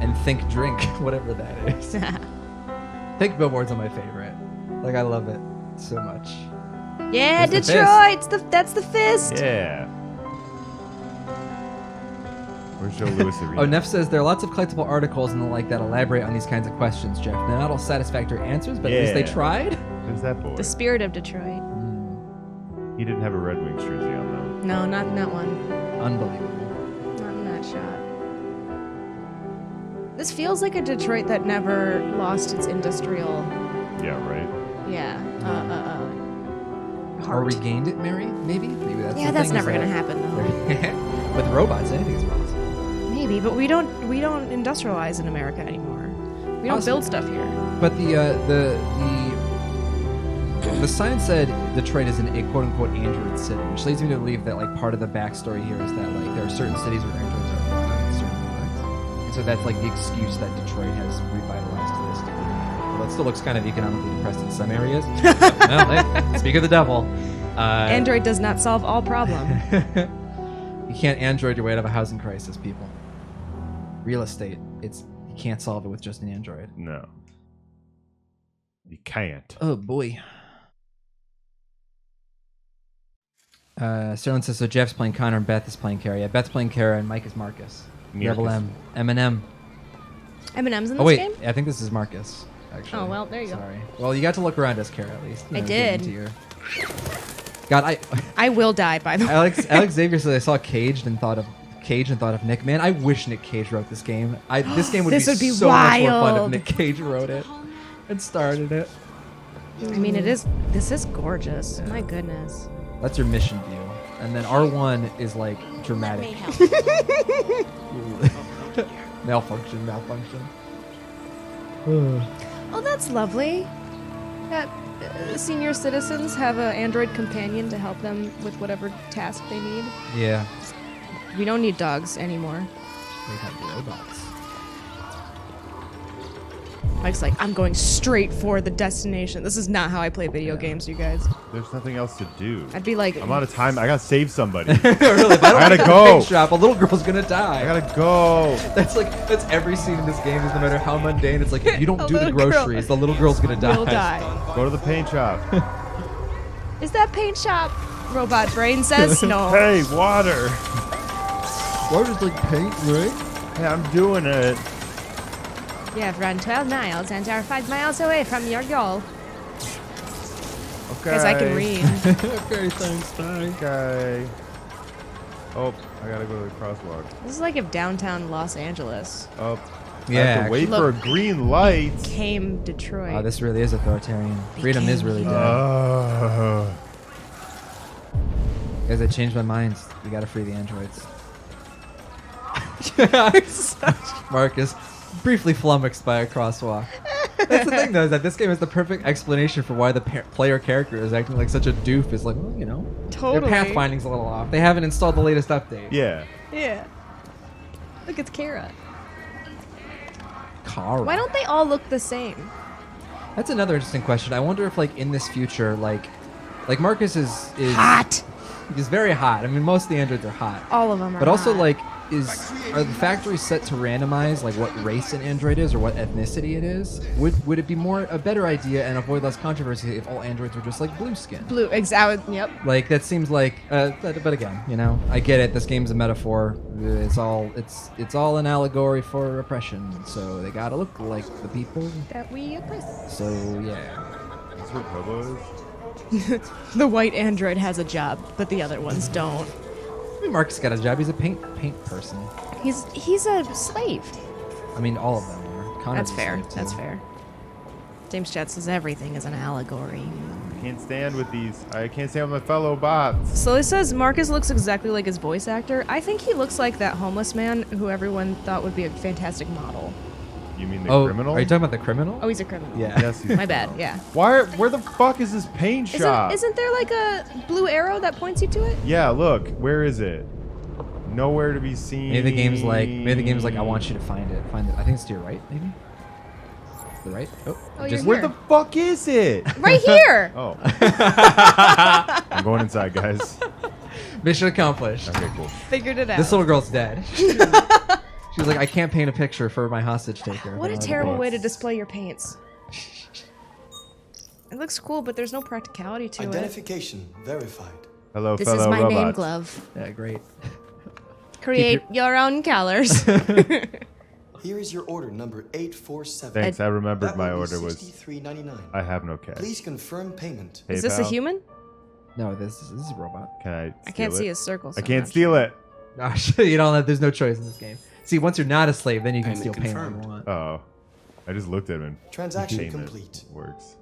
and think drink, whatever that is. Think billboards are my favorite. Like I love it so much. Yeah, There's the Detroit. That's the fist. Yeah. Where's Joe Louis Arena? Oh, Neff says there are lots of collectible articles and the like that elaborate on these kinds of questions, Jeff. They're not all satisfactory answers, but at least they Yeah. tried. Who's that boy? The spirit of Detroit. He didn't have a Red Wings jersey on No, not in that one. Unbelievable. Not in that shot. This feels like a Detroit that never lost its industrial. though. Yeah, right. Yeah. Or Heart. regained it, Mary? Maybe that's Yeah, the that's thing, is never gonna that- happen though. With robots, anything's possible. Maybe, but we don't industrialize in America anymore. We don't build stuff here. But the sign said Detroit is a quote unquote android city, which leads me to believe that like part of the backstory here is that like there are certain cities where androids are allowed in certain parts, and so that's like the excuse that Detroit has revitalized to this degree. Well, it still looks kind of economically depressed in some areas. Well, hey, speak of the devil. Android does not solve all problem. You can't android your way out of a housing crisis, people. Real estate, you can't solve it with just an android. No. You can't. Oh boy. Sterling says, so Jeff's playing Connor and Beth is playing Kara. Yeah, Beth's playing Kara and Mike is Marcus. Double M. Eminem. Eminem's in this Oh, wait. game? I think this is Marcus, actually. Oh, well, there you go. Sorry. Well, you got to look around as Kara, at least. I did. God, I will die, by the way. Alex Xavier says, I saw Cage and thought of Nick. Man, I wish Nick Cage wrote this game. This game would This be would be so much more fun if wild. Nick Cage wrote it and started it. I mean, this is gorgeous. My goodness. That's your mission view. And then R1 is like dramatic. Malfunction. Oh, that's lovely. That senior citizens have an android companion to help them with whatever task they need. Yeah. We don't need dogs anymore. They have robots. Mike's like, I'm going straight for the destination. This is not how I play video games, you guys. There's nothing else to do. I'd be like, I'm out of time. I gotta save somebody. Really? If I don't I gotta get the go. paint shop, a little girl's gonna die. I gotta go. That's every scene in this game. Is no matter how mundane. It's like if you don't A do the little girl groceries, the little girl's gonna die. will die. Go to the paint shop. Is that paint shop? Robot Brain says no. Hey, water. Why does like paint, right? Hey, I'm doing it. You have run 12 miles and are 5 miles away from your goal. Okay. Because I can read. Okay, thanks. Bye. Okay. Oh, I gotta go to the crosswalk. This is like if downtown Los Angeles Oh. I Yeah, have to wait actually. for a green light. came Detroit. Oh, this really is authoritarian. Freedom is really dead. Guys, I changed my mind. We gotta free the androids. Marcus, briefly flummoxed by a crosswalk. That's the thing, though, is that this game is the perfect explanation for why the player character is acting like such a doof. Is like, well, you know, Totally. their pathfinding's a little off. They haven't installed the latest update. Yeah. Yeah. Look, it's Kara. Kara. Why don't they all look the same? That's another interesting question. I wonder if, like, in this future, like Marcus is Hot. He's very hot. I mean, most of the androids are hot. All of them are. But also, hot. like, are the factories set to randomize like what race an android is or what ethnicity it is? Would it be a better idea and avoid less controversy if all androids were just like blue skin? blue. Exactly. Yep. Like that seems like, but again, you know, I get it. This game's a metaphor. It's all an allegory for oppression. So they gotta look like the people. That we oppress. So yeah. That's what Kobo is? The white android has a job, but the other ones don't. I mean, Marcus got a job. He's a paint person. He's a slave. I mean, all of them are. Connor's That's a fair. slave, too. That's fair. James Chat says everything is an allegory. I can't stand with these. I can't stand with my fellow bots. So it says Marcus looks exactly like his voice actor. I think he looks like that homeless man who everyone thought would be a fantastic model. You mean the criminal? Are you talking about the criminal? Oh, he's a criminal. Yeah. Yes, he's My bad. Yeah. Where the fuck is this paint shop? Isn't there like a blue arrow that points you to it? Yeah, look. Where is it? Nowhere to be seen. Maybe the game's like I want you to find it. I think it's to your right, maybe. To the right. Oh, Oh, just you're Where the fuck is it? Right here. Oh. I'm going inside, guys. mission accomplished. Okay, cool. Figured it out. This little girl's dead. She was like, I can't paint a picture for my hostage taker. What a But terrible way to paints. display your paints. It looks cool, but there's no practicality to it. Identification verified. Hello, This fellow is my robots. name glove. Yeah, great. Create your own colors. Here is your order number 847. Thanks, I remembered That my will be order was. $63.99. I have no cash. Please confirm payment. Is this a PayPal? human? No, this is a robot. Can I? I can't steal see it? his circle. So I I'm can't not steal sure. it. Gosh, you don't. There's no choice in this game. See, once you're not a slave, then you can Payment steal paint confirmed. when you want. Oh, I just looked at him. Transaction Payment complete. Works.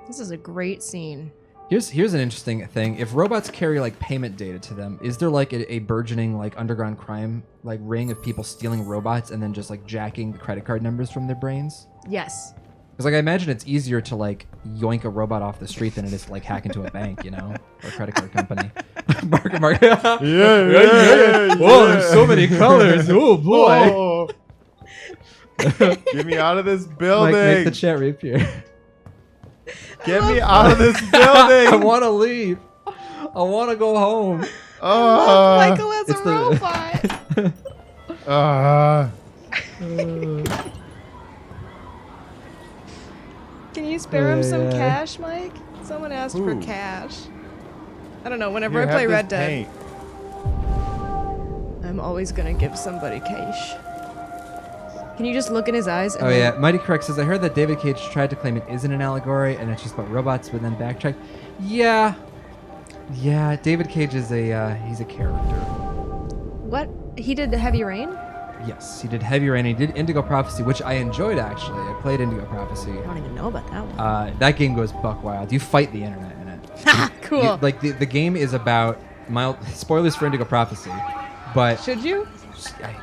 This is a great scene. Here's an interesting thing. If robots carry like payment data to them, is there like a burgeoning like underground crime like ring of people stealing robots and then just like jacking the credit card numbers from their brains? Yes. Because like I imagine it's easier to like yoink a robot off the street than it is to like hack into a bank, you know, or a credit card company. Mark. Yeah. Whoa, there's so many colors. Oh boy. Oh. Get me out of this building. Mike, make the chat reappear. Get me out of this building. I want to leave. I want to go home. Michael as it's a the- robot. Can you spare him some Yeah. cash, Mike? Someone asked for Who? cash. I don't know. Whenever Here, I play have Red this Dead, paint. I'm always gonna give somebody cash. Can you just look in his eyes? And Oh then- yeah, Mighty Correct says I heard that David Cage tried to claim it isn't an allegory and it's just about robots, but then backtracked. Yeah, David Cage is he's a character. What? He did Heavy Rain? Yes, he did Heavy Rain. He did Indigo Prophecy, which I enjoyed actually. I played Indigo Prophecy. I don't even know about that one. That game goes buck wild. You fight the internet in it. Cool. Like the game is about mild spoilers for Indigo Prophecy, but Should you?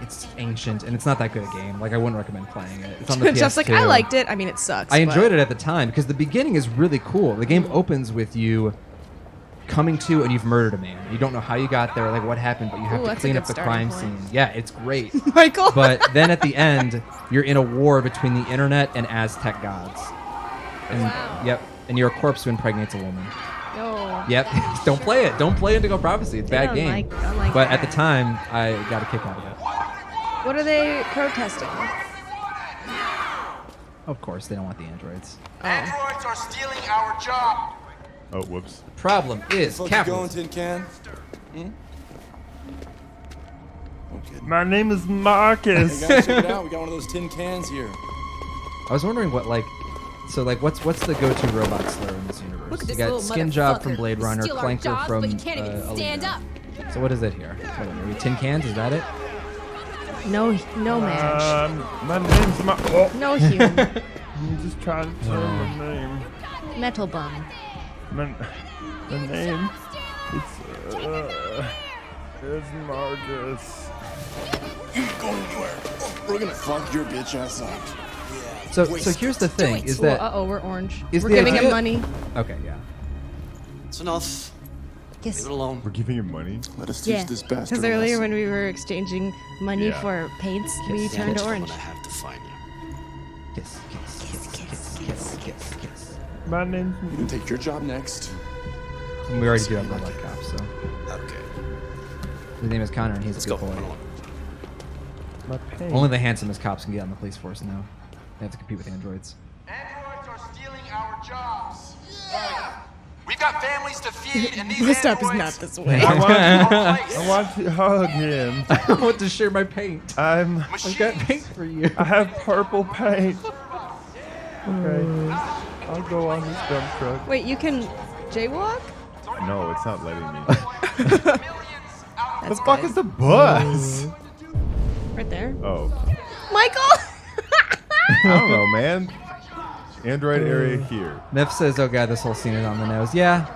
it's ancient and it's not that good a game. Like I wouldn't recommend playing it. It's on the Just like PS2. I liked it. I mean, it sucks. I but- enjoyed it at the time because the beginning is really cool. The game opens with you coming to and you've murdered a man. You don't know how you got there, like what happened, but you have Ooh, to that's a clean good up the starting crime point. scene. Yeah, it's great. Michael. But then at the end, you're in a war between the internet and Aztec gods. And Wow. yep, and you're a corpse who impregnates a woman. No. Yep. Don't play it. Don't play Indigo Prophecy. It's a I bad don't game. don't like But at the that. time, I got a kick out of it. What are they protesting? Of course, they don't want the androids. Androids are stealing our job. Oh, whoops. Problem is Fuck you going, capitalism. tin can? Okay. My name is Marcus. Hey guys, check it out. We got one of those tin cans here. I was wondering what what's the go-to robot slur in this universe? Look at You this got little Skin Job from motherfucker. Blade Runner, Steal our Clanker jobs, from but he can't even stand Alita. up. So what is it here? What are we, tin cans? Is that it? No, no match. My name's No human. I'm just trying to tell my name. Metal bum. My name. It's Marcus. Going anywhere. We're gonna fuck your bitch ass up. So here's the thing: is that Uh oh, we're orange. is We're the giving idea- him money. okay? Yeah. It's enough. Yes. Leave it alone. We're giving him money. Let us teach Yeah. this bastard. Because a earlier lesson. when we were exchanging money Yeah. for paints, we Damn turned it, I'm orange. gonna have to find you. Kiss, kiss, kiss, kiss, kiss, kiss, kiss. My name's. You can take your job next. And we already do have robot cops, so Okay. his name is Connor, and he's Let's a go. good boy. Run along. My pain. Only the handsomest cops can get on the police force now. They have to compete with androids. Androids are stealing our jobs. We've got families to feed, and these Bus stop is androids not this way. I want, are replaced. I want to hug him. I want to share my paint. I've got paint for you. I have purple paint. Okay. I'll go on this dump truck. Wait, you can jaywalk? No, it's not letting me. That's the fuck good. is the bus? Right there. Oh. Michael! I don't know, man. Android area here. Neff says, "Oh god, this whole scene is on the nose." Yeah.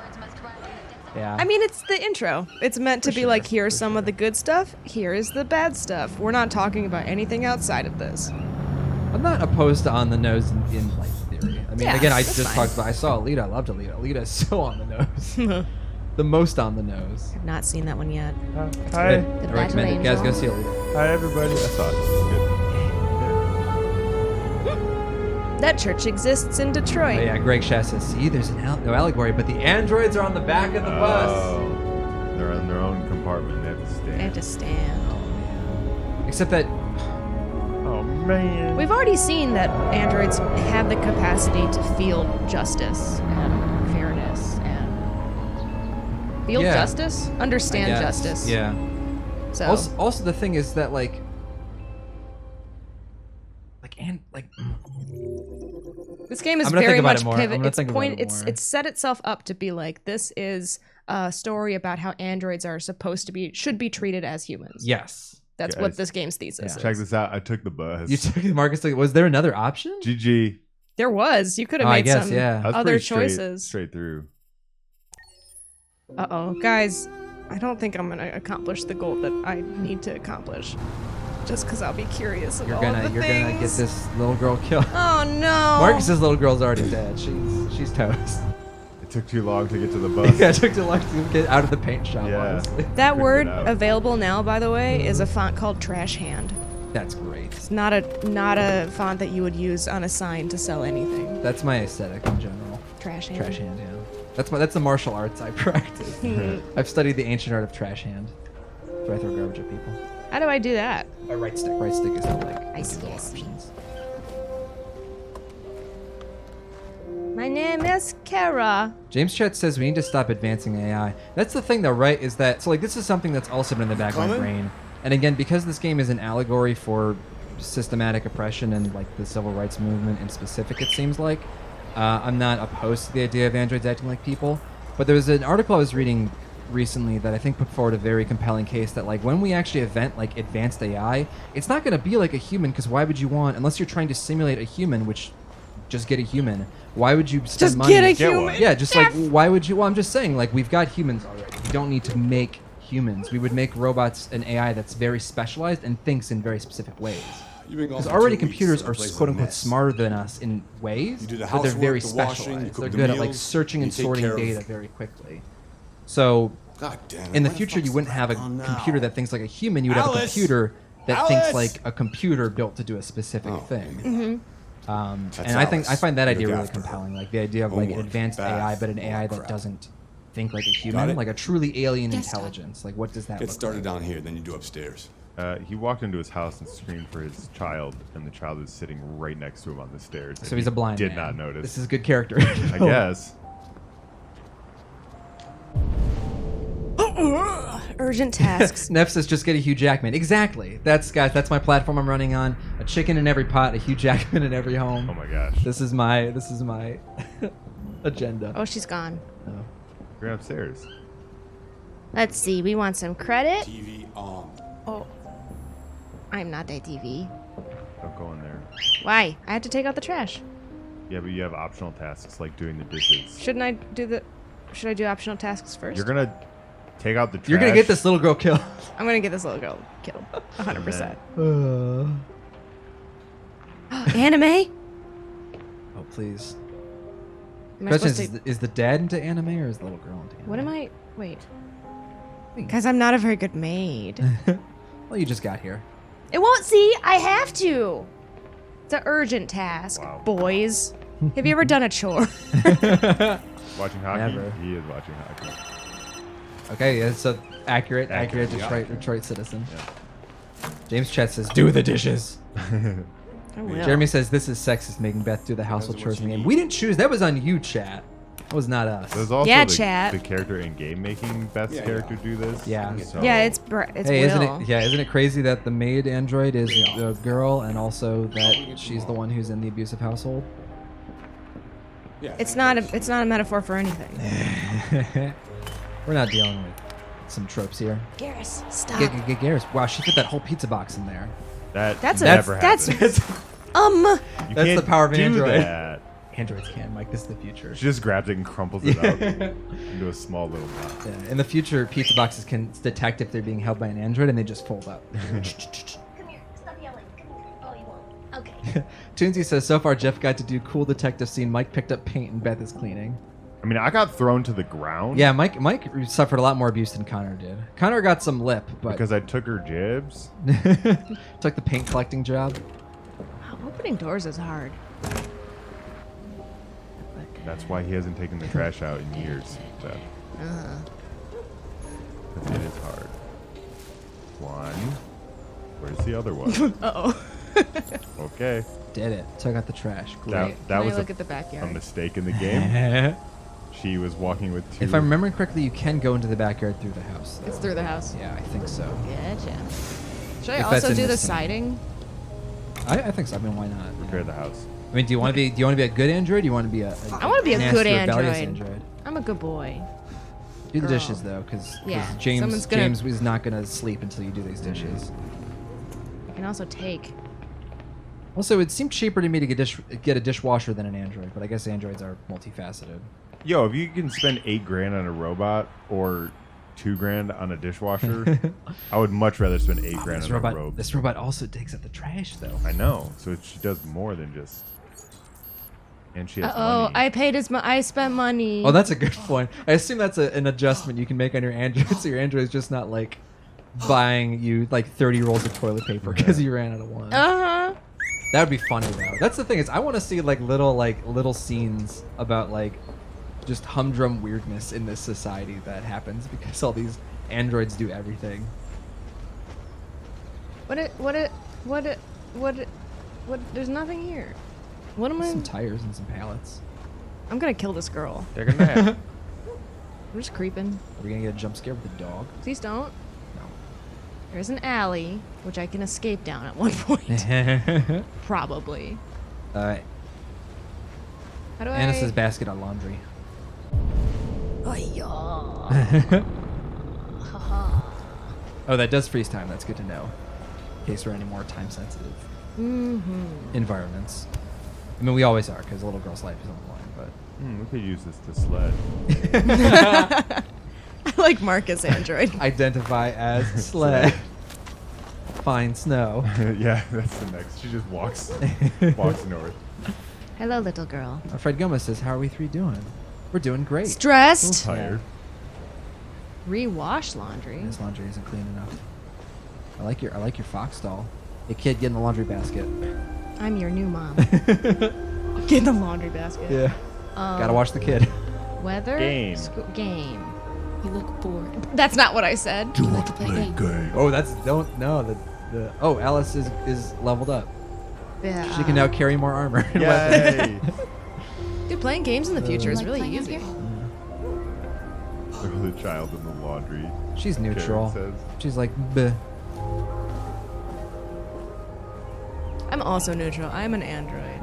Yeah. I mean, it's the intro. It's meant to be sure, like, here's for some of the good stuff, here is the bad stuff. We're not talking about anything outside of this. I'm not opposed to on the nose in like theory. I mean, Yeah, again, I that's just fine. talked about. I saw Alita. I loved Alita. Alita is so on the nose. The most on the nose. I've not seen that one yet. Hi. Good. I recommend it. You guys go see Alita. Hi, everybody. I saw it. Good. That church exists in Detroit. Oh, yeah, Greg Shass says, "See, there's no allegory, but the androids are on the back of the bus." Oh, they're in their own compartment. They have to stand. I have to stand. Except that Oh, man. We've already seen that androids have the capacity to feel justice and fairness and feel Yeah. justice, I understand guess, justice. Yeah. So Also, the thing is that this game is I'm gonna very think about much it more. I'm pivot. gonna It's think about it it's more. it's set itself up to be like this is a story about how androids are supposed to be should be treated as humans. yes, That's Guys, what this game's thesis Check is. this out. I took the bus. you took Marcus. Was there another option? GG. There was. You could have Oh, I made guess, some yeah. That's other pretty straight, choices. Straight through. Uh-oh. Guys, I don't think I'm going to accomplish the goal that I need to accomplish. Just because I'll be curious of You're all gonna of the things. get this little girl killed. Oh, no. Marcus's little girl's already dead. She's toast. It took too long to get to the bus. Yeah, it took too long to get out of the paint shop. Yeah. Honestly. That Figured word it out. available now, by the way, is a font called Trash Hand. That's great. It's not a font that you would use on a sign to sell anything. That's my aesthetic in general. Trash Hand. Trash hand, yeah. That's the martial arts I practice. I've studied the ancient art of trash hand. So I throw garbage at people. How do I do that? My right stick. Right stick is the I see, I see. options. My name is Kara. James Chet says we need to stop advancing AI. That's the thing, though, right? Is that so? Like, this is something that's also been in the back of my brain. And again, because this game is an allegory for systematic oppression and like the civil rights movement in specific, it seems like I'm not opposed to the idea of androids acting like people. But there was an article I was reading recently that I think put forward a very compelling case that like when we actually invent like advanced AI, it's not going to be like a human, because why would you want, unless you're trying to simulate a human, which just get a human. Why would you spend just money? Get a human. Yeah, just like why would you? Well, I'm just saying, like, we've got humans already. We don't need to make humans. We would make robots and AI that's very specialized and thinks in very specific ways. Because already computers are quote unquote smarter than us in ways, but they're very specialized. They're good at like searching and sorting data very quickly. So in the future, you wouldn't have a computer that thinks like a human. You would have a computer that thinks like a computer built to do a specific thing. And I find that idea really compelling, like the idea of like advanced AI, but an AI that doesn't think like a human, like a truly alien intelligence. Like, what does that look like? Get started down here, then you do upstairs. He walked into his house and screamed for his child, and the child was sitting right next to him on the stairs. So he's a blind man. Did not notice. This is a good character. I guess. Urgent tasks. Neff says just get a Hugh Jackman. Exactly. That's my platform I'm running on. A chicken in every pot, a Hugh Jackman in every home. Oh my gosh. This is my agenda. Oh, she's gone. Oh. You're upstairs. Let's see. We want some credit. TV on. Oh. I'm not that TV. Don't go in there. Why? I had to take out the trash. Yeah, but you have optional tasks like doing the dishes. Should I do optional tasks first? You're gonna take out the trash. You're gonna get this little girl killed. I'm gonna get this little girl killed. 100%. Anime? Oh, please. Am I Question supposed to... is the dad into anime or is the little girl into anime? What am I... Wait. Because I'm not a very good maid. Well, you just got here. It won't see. I have to. It's an urgent task, boys. Have you ever done a chore? Watching hockey? Never. He is watching hockey. Okay, yeah, so accurate Detroit citizen. Yeah. James Chet says, do the dishes. I will. Jeremy says, this is sexist, making Beth do the household chores in the game. We didn't choose. That was on you, chat. That was not us. There's also chat. The character in game making Beth's character do this. Yeah. So. Yeah, it's hey, Will. isn't it crazy that the maid android is a girl and also that she's the one who's in the abusive household? Yeah. It's not a metaphor for anything. We're not dealing with some tropes here. Garrus, stop. Get Garrus. Wow, she fit that whole pizza box in there. That's never happens. That's the power of an android. That. Androids can, Mike. This is the future. She just grabs it and crumples it up into a small little box. Yeah, in the future, pizza boxes can detect if they're being held by an android, and they just fold up. Come here. Stop yelling. Come here. Oh, you won't. Okay. Toonsy says, so far Jeff got to do cool detective scene. Mike picked up paint and Beth is cleaning. I mean, I got thrown to the ground. Yeah, Mike suffered a lot more abuse than Connor did. Connor got some lip, but because I took her jibs. Took the paint collecting job. Wow, opening doors is hard. That's why he hasn't taken the trash out in years. Because it is hard. One. Where's the other one? Uh-oh. Okay. Did it. Took out the trash. Great. That was look at the backyard. a mistake in the game. She was walking with two. If I'm remembering correctly, you can go into the backyard through the house. Though. It's through the house. Yeah, I think so. Gotcha. Should I If that's also in do the this thing. siding? I think so. I mean, why not? Repair the house. I mean, do you want to be a good android? Or do you want to be a I want to be a nasty, good rebellious android. I'm a good boy. Do the Girl. dishes though, because Yeah, James someone's is not gonna sleep until you do these dishes. I can also take. Also, it seemed cheaper to me to get a dishwasher than an android, but I guess androids are multifaceted. Yo, if you can spend $8,000 on a robot or $2,000 on a dishwasher, I would much rather spend $8,000 on a robot. This robot also digs at the trash, though. I know, so she does more than just. And she has money. I spent money. Oh, that's a good point. I assume that's an adjustment you can make on your android, so your android's just not like buying you like 30 rolls of toilet paper because you ran out of one. Uh-huh. That would be funny though. That's the thing is I want to see like little scenes about like just humdrum weirdness in this society that happens because all these androids do everything. What? There's nothing here. What am I? Some tires and some pallets. I'm gonna kill this girl. Take a nap. I'm just creeping. Are we gonna get a jump scare with the dog? Please don't. No. There's an alley, which I can escape down at one point. Probably. Alright. How do Anna's basket on laundry. Oh, yeah. Oh, that does freeze time. That's good to know. In case we're any more time sensitive environments. I mean, we always are because a little girl's life is on the line. But We could use this to sled. I like Marcus Android. identify as sled. Find snow. Yeah, that's the next. She just walks north. Hello, little girl. Fred Gomez says, "How are we three doing? We're doing great. Stressed. Tired. Rewash laundry. This laundry isn't clean enough. I like your fox doll. Hey kid, get in the laundry basket. I'm your new mom. Get in the laundry basket. Yeah. Gotta watch the kid. Weather. Game. Game. You look bored. That's not what I said. Do you want to play a game? Oh, the oh, Alice is leveled up. Yeah. She can now carry more armor. and Yay! weapons. Dude, playing games in the future is Like really playing out easy. here? Throw the child in the laundry. She's neutral. Karen She's like, bleh. I'm also neutral. I'm an android.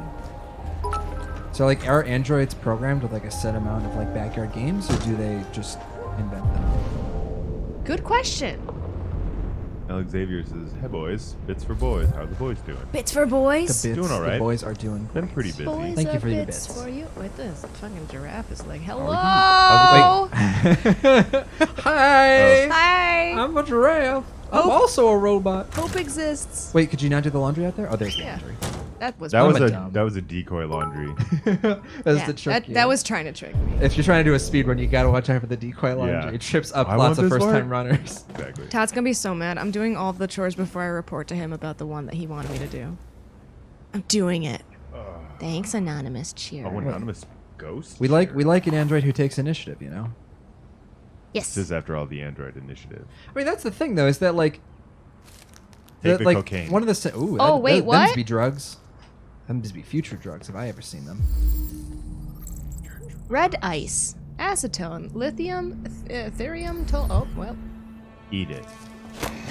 So like, are androids programmed with like a set amount of like backyard games, or do they just invent them? Good question. Alex Xavier says, "Hey boys, bits for boys. How are the boys doing? Bits for The boys. bits, Doing all right. the boys are doing Been pretty busy. Boys Thank you are for your bits bits. for you. Wait, this fucking giraffe is like, hello. Hi, Hi. I'm a giraffe. I'm Hope- also a robot. Hope exists. Wait, could you not do the laundry out there? Oh, there's the Yeah. laundry. That was That was really a dumb. that was a decoy laundry. That's Yeah, the trick. that was trying to trick me. If you're trying to do a speed run, you gotta watch out for the decoy laundry. Yeah. It trips up I lots want of this first-time one. runners. Exactly. Todd's gonna be so mad. I'm doing all of the chores before I report to him about the one that he wanted me to do. I'm doing it. Thanks, anonymous cheer. Oh, anonymous ghost. We like an android who takes initiative. You know. Yes. This is after all the Android initiative. I mean, that's the thing though, is that like, Take the like cocaine. one of the ooh, Oh, that, wait, them what? to be drugs. Them to be future drugs. Have I ever seen them? Red ice, acetone, lithium, ethereum, oh, well. Eat it.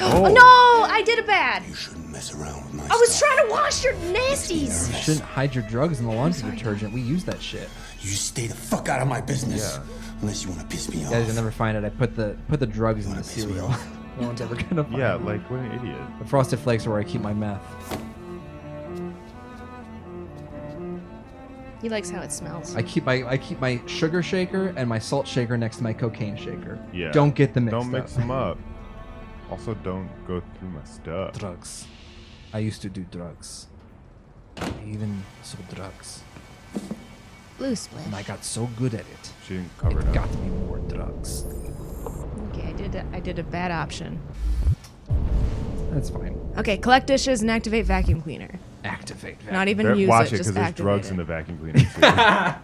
Oh, no! I did it bad. You shouldn't mess around with my I was stuff. trying to wash your nasties. You shouldn't hide your drugs in the laundry detergent. We use that shit. You stay the fuck out of my business. Yeah. Unless you want to piss me You off. guys will never find it. I put the drugs in the cereal. No one's ever gonna find Yeah, it. like what an idiot. The Frosted Flakes are where I keep my meth. He likes how it smells. I keep my sugar shaker and my salt shaker next to my cocaine shaker. Yeah. Don't get them mixed Don't mix them up. Also, don't go through my stuff. Drugs. I used to do drugs. I even sold drugs. Blue split. And I got so good at it. She didn't cover it It up. got me more drugs. Okay, I did a bad option. That's fine. Okay, collect dishes and activate vacuum cleaner. Activate vacuum. Not even There- use watch it, it just because there's activate drugs it. in the vacuum cleaner. Too.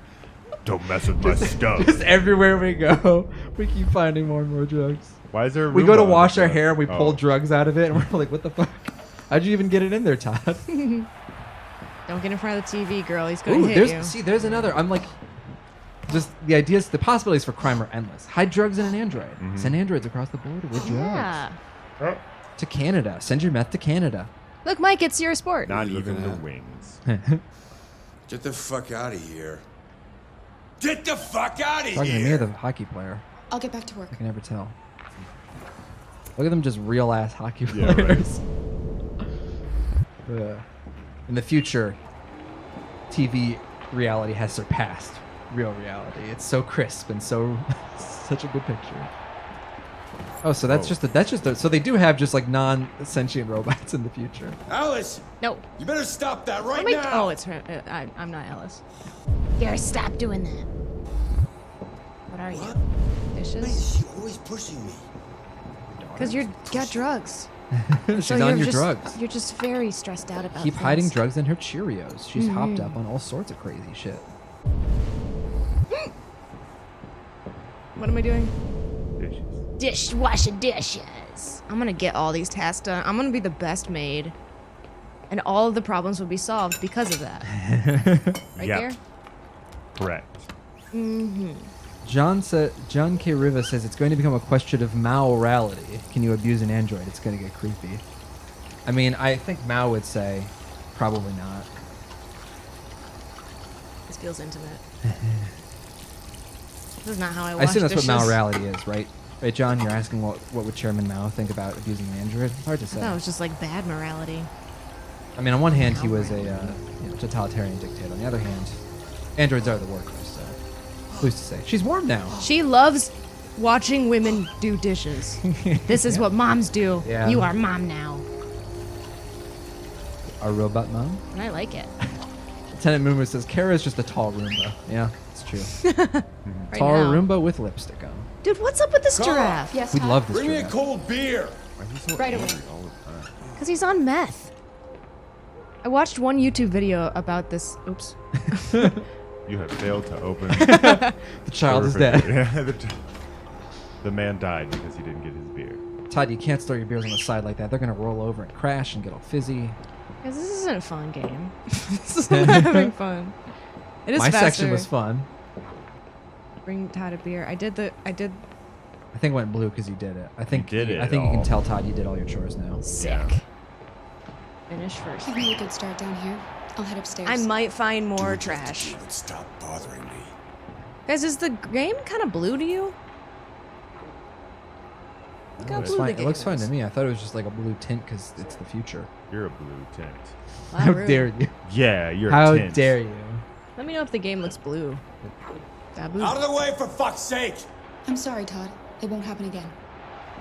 Don't mess with my stuff. Just everywhere we go, we keep finding more and more drugs. Why is there? A We go to Roomba on wash the our truck? hair and we pull Oh. drugs out of it, and we're like, what the fuck? How'd you even get it in there, Todd? Don't get in front of the TV, girl. He's gonna Ooh, hit you. there's another. I'm like, just the ideas, the possibilities for crime are endless. Hide drugs in an android. Send androids across the border with drugs. Yeah. To Canada. Send your meth to Canada. Look, Mike, it's your sport. Not Look even at the that. wings. Get the fuck out of here. Get the fuck out of Talking to me or here. the hockey player. I'll get back to work. I can never tell. Look at them, just real ass hockey Yeah, right. players. In the future, TV reality has surpassed real reality. It's so crisp and so such a good picture. Oh, so that's so they do have just like non-sentient robots in the future. Alice, No. you better stop that right What am I- now. Oh, it's her. I'm not Alice. Here, stop doing that. What are you? Why Dishes? is she always pushing me? Because you got drugs. She's So on you're your just- drugs. You're just very stressed out about Keep things. hiding drugs in her Cheerios. She's hopped up on all sorts of crazy shit. What am I doing? Dishes. Dishwashing dishes. I'm gonna get all these tasks done. I'm gonna be the best maid. And all of the problems will be solved because of that. Right Yep. there? Correct. John K. Riva says it's going to become a question of morality. Can you abuse an android? It's going to get creepy. I mean, I think Mao would say probably not. This feels intimate. This is not how I I wash assume that's dishes. what morality is, right? Right, John? You're asking what would Chairman Mao think about abusing an android? Hard to I say. thought it was just like bad morality. I mean, on one hand, he was a totalitarian dictator. On the other hand, androids are the workers, so who's to say? She's warm now. She loves watching women do dishes. This is what moms do. Yeah. You are mom now. A robot mom? And I like it. Lieutenant Moomoo says, Kara is just a tall Roomba. Yeah, it's true. Right Tall now. Roomba with lipstick on. Dude, what's up with this Come on. giraffe? Yes, We Todd? love this Bring me a giraffe. cold beer. Why is he so Right away. angry all the time? Because he's on meth. I watched one YouTube video about this. Oops. You have failed to open. The child is dead. Yeah, the man died because he didn't get his beer. Todd, you can't store your beers on the side like that. They're going to roll over and crash and get all fizzy. Guys, this isn't a fun game. This is not having fun. It is My faster. section was fun. Bring Todd a beer. I did. I think it went blue because you did it. I think did it I think you can all. tell Todd you did all your chores now. Sick. Yeah. Finish first. Give me a good start down here. I'll head upstairs. I might find more trash. You would stop bothering me. Guys, is the game kind of blue to you? Look how It's blue fine. the It game looks fine to is. me. I thought it was just like a blue tint because it's the future. You're a blue tint. Wow, How rude. dare you? Yeah, you're How a tint. dare you? Let me know if the game looks blue. Babu. Out of the way, for fuck's sake! I'm sorry, Todd. It won't happen again.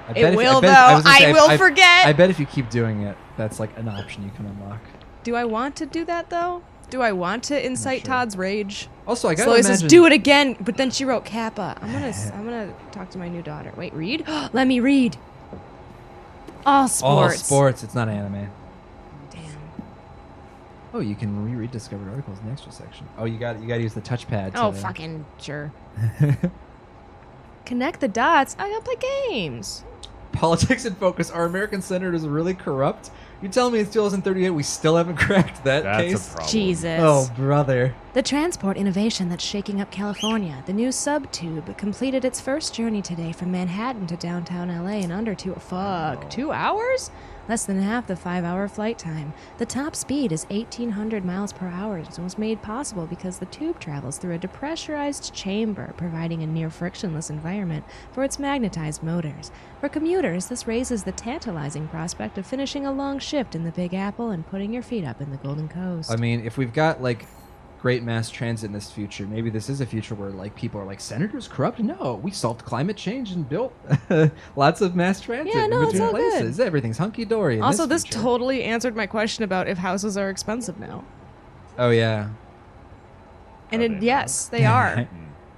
I It if- will, bet- though. was gonna I say, will forget. I bet if you keep doing it, that's like an option you can unlock. Do I want to do that though? Do I want to incite sure. Todd's rage? Also, I gotta Sloey imagine. says, "Do it again," but then she wrote Kappa. I'm gonna talk to my new daughter. Wait, read? Let me read. All sports. All sports. It's not anime. Damn. Oh, you can reread discovered articles in the extra section. Oh, you got to use the touchpad. Oh, to- fucking sure. Connect the dots. I gotta play games. Politics in focus. Are American senators really corrupt? You telling me it's 2038 we still haven't cracked that That's case? a problem. Jesus. Oh, brother. The transport innovation that's shaking up California, the new subtube, completed its first journey today from Manhattan to downtown LA in under 2 hours? Less than half the 5-hour flight time. The top speed is 1,800 miles per hour. It was made possible because the tube travels through a depressurized chamber, providing a near frictionless environment for its magnetized motors. For commuters, this raises the tantalizing prospect of finishing a long shift in the Big Apple and putting your feet up in the Golden Coast. I mean, if we've got like great mass transit in this future, maybe this is a future where like people are like, senators corrupt? No, we solved climate change and built lots of mass transit Yeah, no, in it's between all good. places. Everything's hunky dory. Also, this future. totally answered my question about if houses are expensive now. Oh yeah. And Are it, they yes, they are.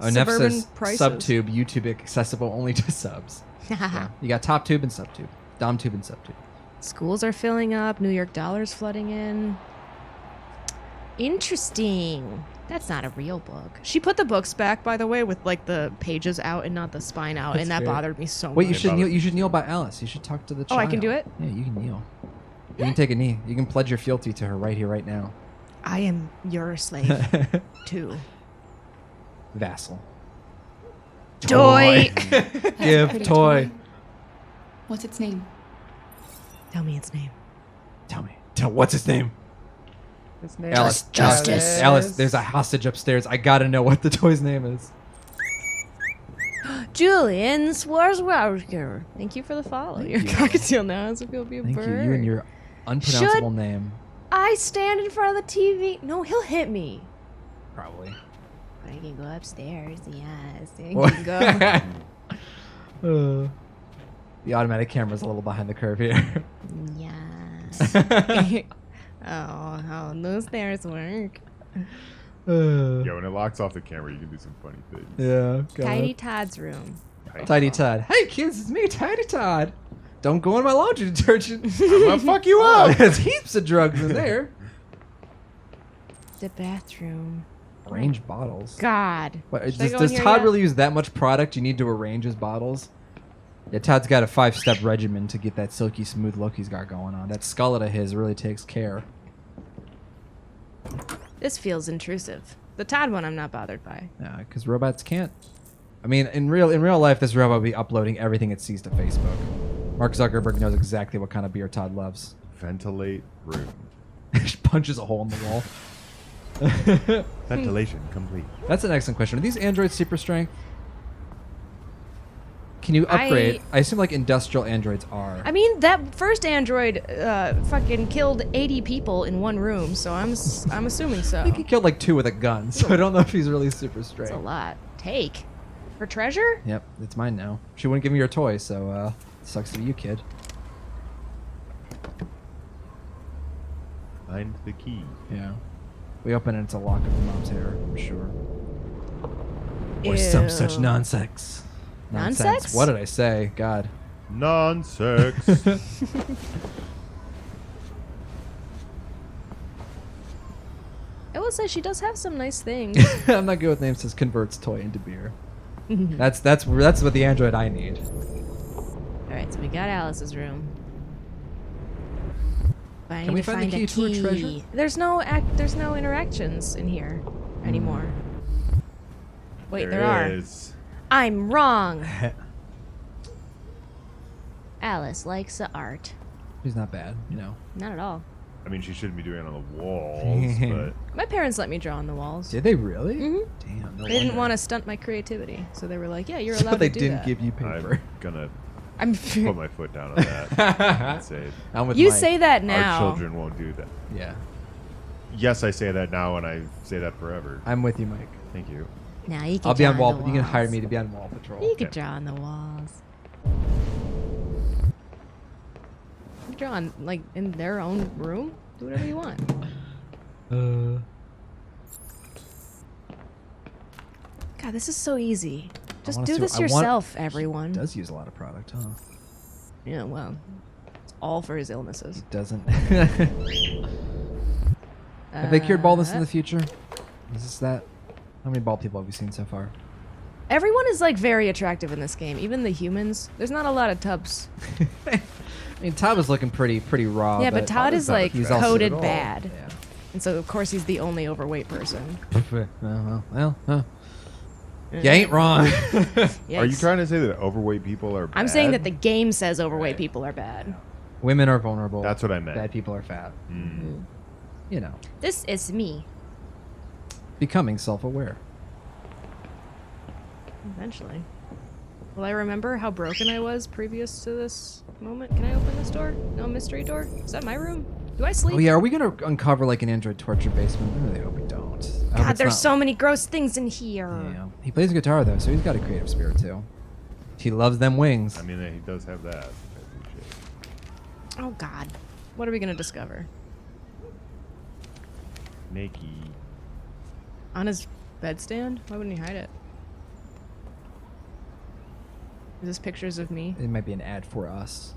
Oh, Neff Suburban says prices. subtube, YouTube accessible only to subs. Yeah. You got top tube and subtube, dom tube and subtube. Schools are filling up. New York dollars flooding in. Interesting. That's not a real book. She put the books back, by the way, with like the pages out and not the spine out, That's and that great. bothered me so Wait, much. you should kneel by Alice. You should talk to the child. Oh, I can do it? Yeah, you can kneel. You can take a knee. You can pledge your fealty to her right here, right now. I am your slave too. Vassal. Toy. Give Pretty toy. What's its name? Tell me its name. Tell me. What's his name? Its name. Alice. Justice. Alice, there's a hostage upstairs. I gotta know what the toy's name is. Julian Swarzwowsker. Thank you for the follow. Your you. cockatiel now has to be a Thank bird. you and your unpronounceable name. I stand in front of the TV. No, he'll hit me. Probably. I can go upstairs. Yes, I What? can go. The automatic camera's a little behind the curve here. Yes. oh, those stairs work. Yeah, when it locks off the camera, you can do some funny things. Yeah. God. Tidy Todd's room. Tidy Todd. Hey kids, it's me, Tidy Todd. Don't go in my laundry detergent. I'm gonna fuck you up. There's heaps of drugs in there. The bathroom. Arrange bottles. God. What, Should I go in does here Todd yet? really use that much product? You need to arrange his bottles. Yeah, Todd's got a 5-step regimen to get that silky smooth look he's got going on. That skullet of his really takes care. This feels intrusive. The Todd one, I'm not bothered by. Yeah, because robots can't. I mean, in real life, this robot would be uploading everything it sees to Facebook. Mark Zuckerberg knows exactly what kind of beer Todd loves. Ventilate room. She punches a hole in the wall. Ventilation complete. That's an excellent question. Are these androids super strength? Can you upgrade? I assume like industrial androids are. I mean, that first android fucking killed 80 people in one room, so I'm assuming so. I think he killed like 2 with a gun, so I don't know if he's really super strength. That's a lot. Take. For treasure? Yep, it's mine now. She wouldn't give me your toy, so sucks to be you, kid. Find the key. Yeah. We open it, it's a lock of your mom's hair, I'm sure. Or Ew. some such nonsense. Nonsense? What did I say? God. Non-sex. I will say she does have some nice things. I'm not good with names. Says converts toy into beer. That's what the android I need. Alright, so we got Alice's room. But I Can we need to find the key to a treasure? There's no interactions in here anymore. Wait, there are. is. I'm wrong. Alice likes the art. She's not bad, you know. Not at all. I mean, she shouldn't be doing it on the walls, but My parents let me draw on the walls. Did they really? Mhm. Damn. No They didn't wonder. want to stunt my creativity, so they were like, "Yeah, you're So allowed they to do didn't that." give you paper. I'm gonna I'm put my foot down on that. And say I'm with You Mike. say that now. our children won't do that. Yeah. Yes, I say that now, and I say that forever. I'm with you, Mike. Thank you. Now you can I'll be draw on wall. the You can hire walls. me to be on wall patrol. You could draw on the walls. You draw on, like, in their own room? Do whatever you want. God, this is so easy. Just wanna do see this what- I want- yourself, everyone. He does use a lot of product, huh? Yeah, well, it's all for his illnesses. He doesn't. Have they cured baldness in the future? Is this that? How many bald people have you seen so far? Everyone is, like, very attractive in this game. Even the humans. There's not a lot of tubs. I mean, Todd was looking pretty raw. Yeah, but Todd is, like, he's also- coded bad. Yeah. And so, of course, he's the only overweight person. Well, you ain't wrong. Yikes. Are you trying to say that overweight people are bad? I'm saying that the game says overweight people are bad. Women are vulnerable. That's what I meant. Bad people are fat. You know, This is me. becoming self-aware. Eventually. Will I remember how broken I was previous to this moment? Can I open this door? No mystery door? Is that my room? Do I sleep? Oh yeah, are we gonna uncover like an android torture basement? I really hope we don't. I hope God, it's there's not- so many gross things in here. Yeah. He plays guitar though, so he's got a creative spirit too. He loves them wings. I mean, he does have that. I appreciate. Oh God. What are we gonna discover? Naked. On his bedstand? Why wouldn't he hide it? Is this pictures of me? It might be an ad for us.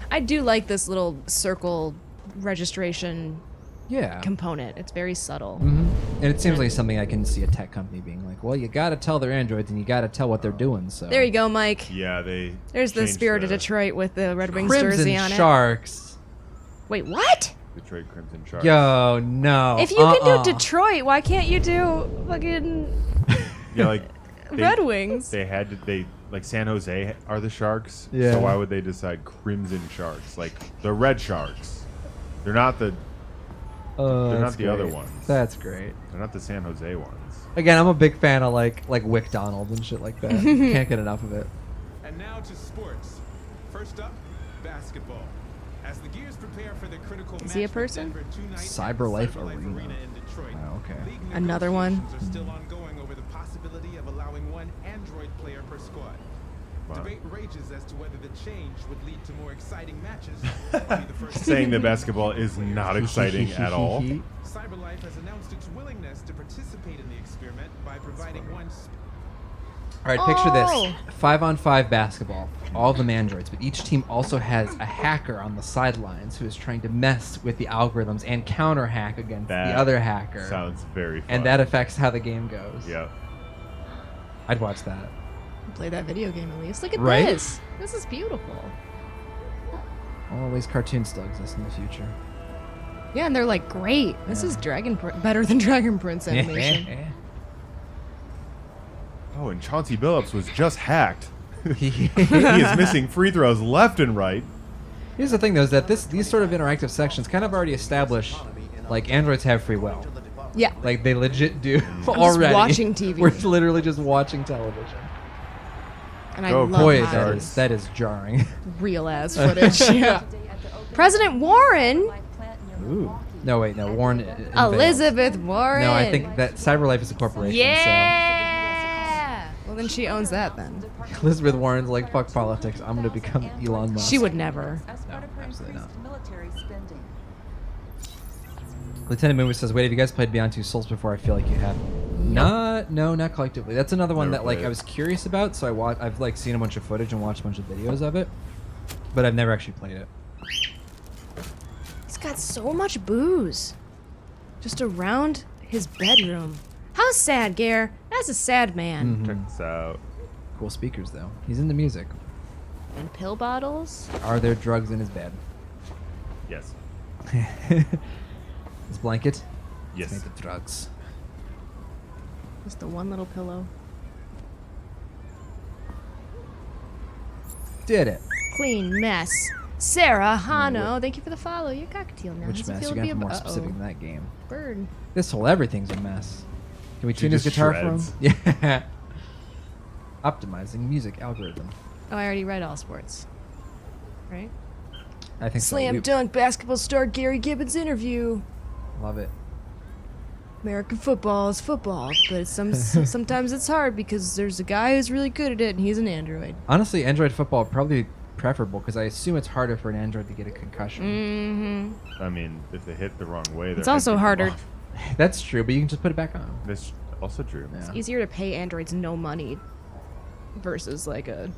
I do like this little circle registration Yeah. component. It's very subtle. And it seems like something I can see a tech company being like, well, you gotta tell they're androids and you gotta tell what they're doing. So There you go, Mike. Yeah, they. There's the changed Spirit of Detroit with the Red Wings Crimson jersey on Sharks. it. Wait, what? Detroit Crimson Sharks. Yo, no. If you can do Detroit, why can't you do fucking Yeah, like Red Wings? They had to. They like San Jose are the Sharks. Yeah. So why would they decide Crimson Sharks? Like the Red Sharks. They're not the. They're that's not the other great. ones. That's great. They're not the San Jose ones. Again, I'm a big fan of like Wick Donald and shit like that. Can't get enough of it. And now to sports. First up, basketball. As the Gears prepare for the critical Is he a match with person? Denver tonight at Cyberlife Cyberlife Arena. in Detroit. Wow, okay. League Another one? negotiations are still ongoing over the possibility of allowing one Android player per squad. Wow. Debate rages as to whether the change would lead to more exciting matches. Or be the first Saying that basketball is not exciting at all. Cyberlife has announced its willingness to participate in the experiment by providing one. All right, picture Oh. this: 5-on-5 basketball, all of them androids, but each team also has a hacker on the sidelines who is trying to mess with the algorithms and counter hack against That the other hacker. Sounds very fun. And that affects how the game goes. Yeah. I'd watch that. Play that video game at least. Look at Right? this. This is beautiful. Well, at least cartoons still exist in the future. Yeah, and they're like, great. This is better than Dragon Prince animation. Oh, and Chauncey Billups was just hacked. He is missing free throws left and right. Here's the thing, though, is that these sort of interactive sections kind of already establish, like, androids have free will. Yeah. Like, they legit do I'm already. just watching TV. We're literally just watching television. And I Go, love Boy, how that is jarring. real ass footage. Yeah. President Warren. Ooh. No, wait, no. Warren. Elizabeth Warren. No, I think that CyberLife is a corporation. Yeah. Well, then she owns that then. So Elizabeth Warren's like, fuck politics. I'm gonna become Elon Musk. She would never. No, absolutely not. Lieutenant Moon says, "Wait, have you guys played Beyond Two Souls before? I feel like you have." No, not collectively. That's another one that like I was curious about. So I've like seen a bunch of footage and watched a bunch of videos of it, but I've never actually played it. He's got so much booze, just around his bedroom. How sad, Gare. That's a sad man. Check this out. Cool speakers though. He's into music. And pill bottles. Are there drugs in his bed? Yes. His blanket? Yes. It's made of drugs. Just the one little pillow. Did it. Clean mess. Sarah Hano, thank you for the follow. Your cocktail now. Which Does it mess? feel You're to be gonna have to be more a- specific Uh-oh. than that game. Bird. This whole everything's a mess. Can we She tune his just guitar shreds. for him? Yeah. Optimizing music algorithm. Oh, I already read all sports. Right? I think so. Slam dunk basketball star Gary Gibbons interview. Love it. American football is football, but sometimes it's hard because there's a guy who's really good at it and he's an android. Honestly, Android football probably preferable because I assume it's harder for an Android to get a concussion. Mm-hmm. I mean, if they hit the wrong way, It's also harder. That's true, but you can just put it back on. That's also true. Yeah. It's easier to pay androids no money versus like a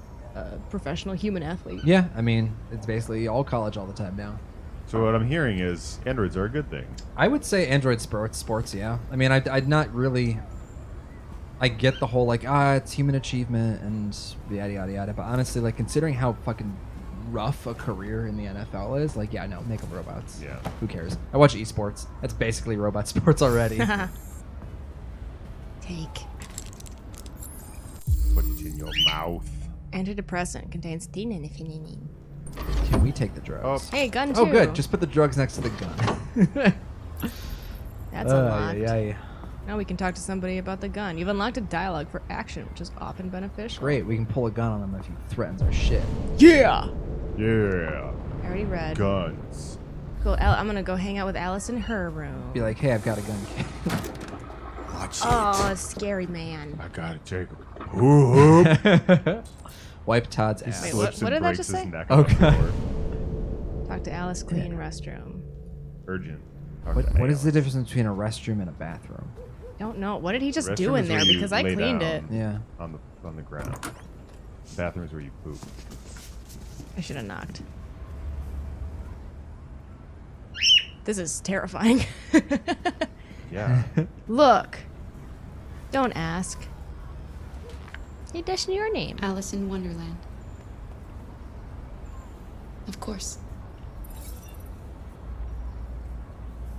professional human athlete. Yeah, I mean, it's basically all college all the time now. So what I'm hearing is androids are a good thing. I would say Android sports, yeah. I mean, I'd not really... I get the whole, like, it's human achievement and yada, yada, yada. But honestly, like, considering how fucking rough a career in the NFL is, like, yeah, no, make them robots. Yeah. Who cares? I watch esports. That's basically robot sports already. Take. Put it in your mouth. Antidepressant contains theanine. Can we take the drugs? Hey, gun too. Oh, good. Just put the drugs next to the gun. That's unlocked. Yeah. Now we can talk to somebody about the gun. You've unlocked a dialogue for action, which is often beneficial. Great. We can pull a gun on him if he threatens our shit. Yeah! Yeah. I already read. Guns. Cool. I'm gonna go hang out with Alice in her room. Be like, hey, I've got a gun. Watch Oh, a scary man. I gotta take him. Wipe Todd's ass. Wait, Slips what and did I breaks just his say? neck Oh, on the God. floor. Talk to Alice, clean restroom. Urgent. Talk What to is the Alice. difference between a restroom and a bathroom? Don't know. What did he just Restroom do in is where there? you Because I lay cleaned down it. Yeah. On the ground. Bathroom is where you poop. I should have knocked. This is terrifying. Yeah. Look. Don't ask. Hey, that's your name. Alice in Wonderland. Of course.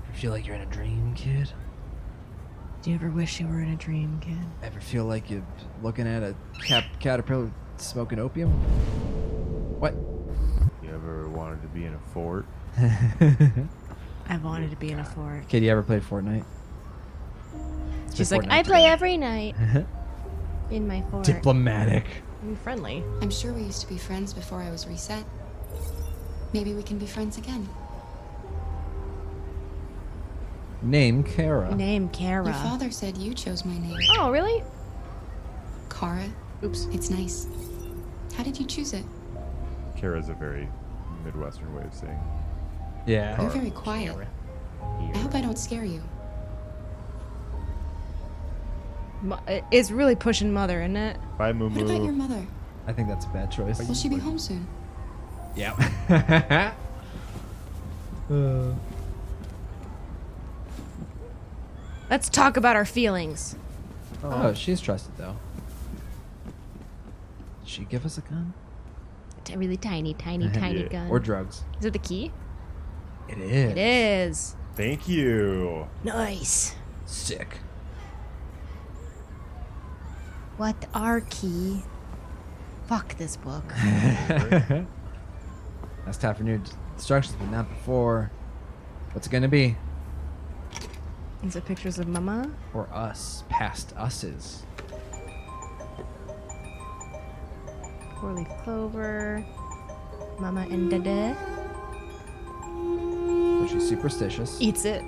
You feel like you're in a dream, kid? Do you ever wish you were in a dream, kid? Ever feel like you're looking at a caterpillar smoking opium? What? You ever wanted to be in a fort? I wanted to be in a fort. Kid, you ever played Fortnite? She's Play like, Fortnite I play together. every night in my fort. Diplomatic. I'm friendly. I'm sure we used to be friends before I was reset. Maybe we can be friends again. Name Kara. Name Kara. Your father said you chose my name. Oh, really? Kara. Oops. It's nice. How did you choose it? Kara's a very Midwestern way of saying. Yeah. You're very quiet. I hope I don't scare you. It's really pushing mother, isn't it? Bye, Moo What about your Moo. mother? I think that's a bad choice. Will she be home soon? Yeah. Let's talk about our feelings. Oh, she's trusted though. Did she give us a gun? It's a really tiny, tiny, tiny Yeah. gun. Or drugs? Is it the key? It is. It is. Thank you. Nice. Sick. What are key? Fuck this book. That's time for new instructions, but not before. What's it gonna be? Is it pictures of Mama? Or us, past us's. 4-leaf clover. Mama and Dada. But she's superstitious. Eats it.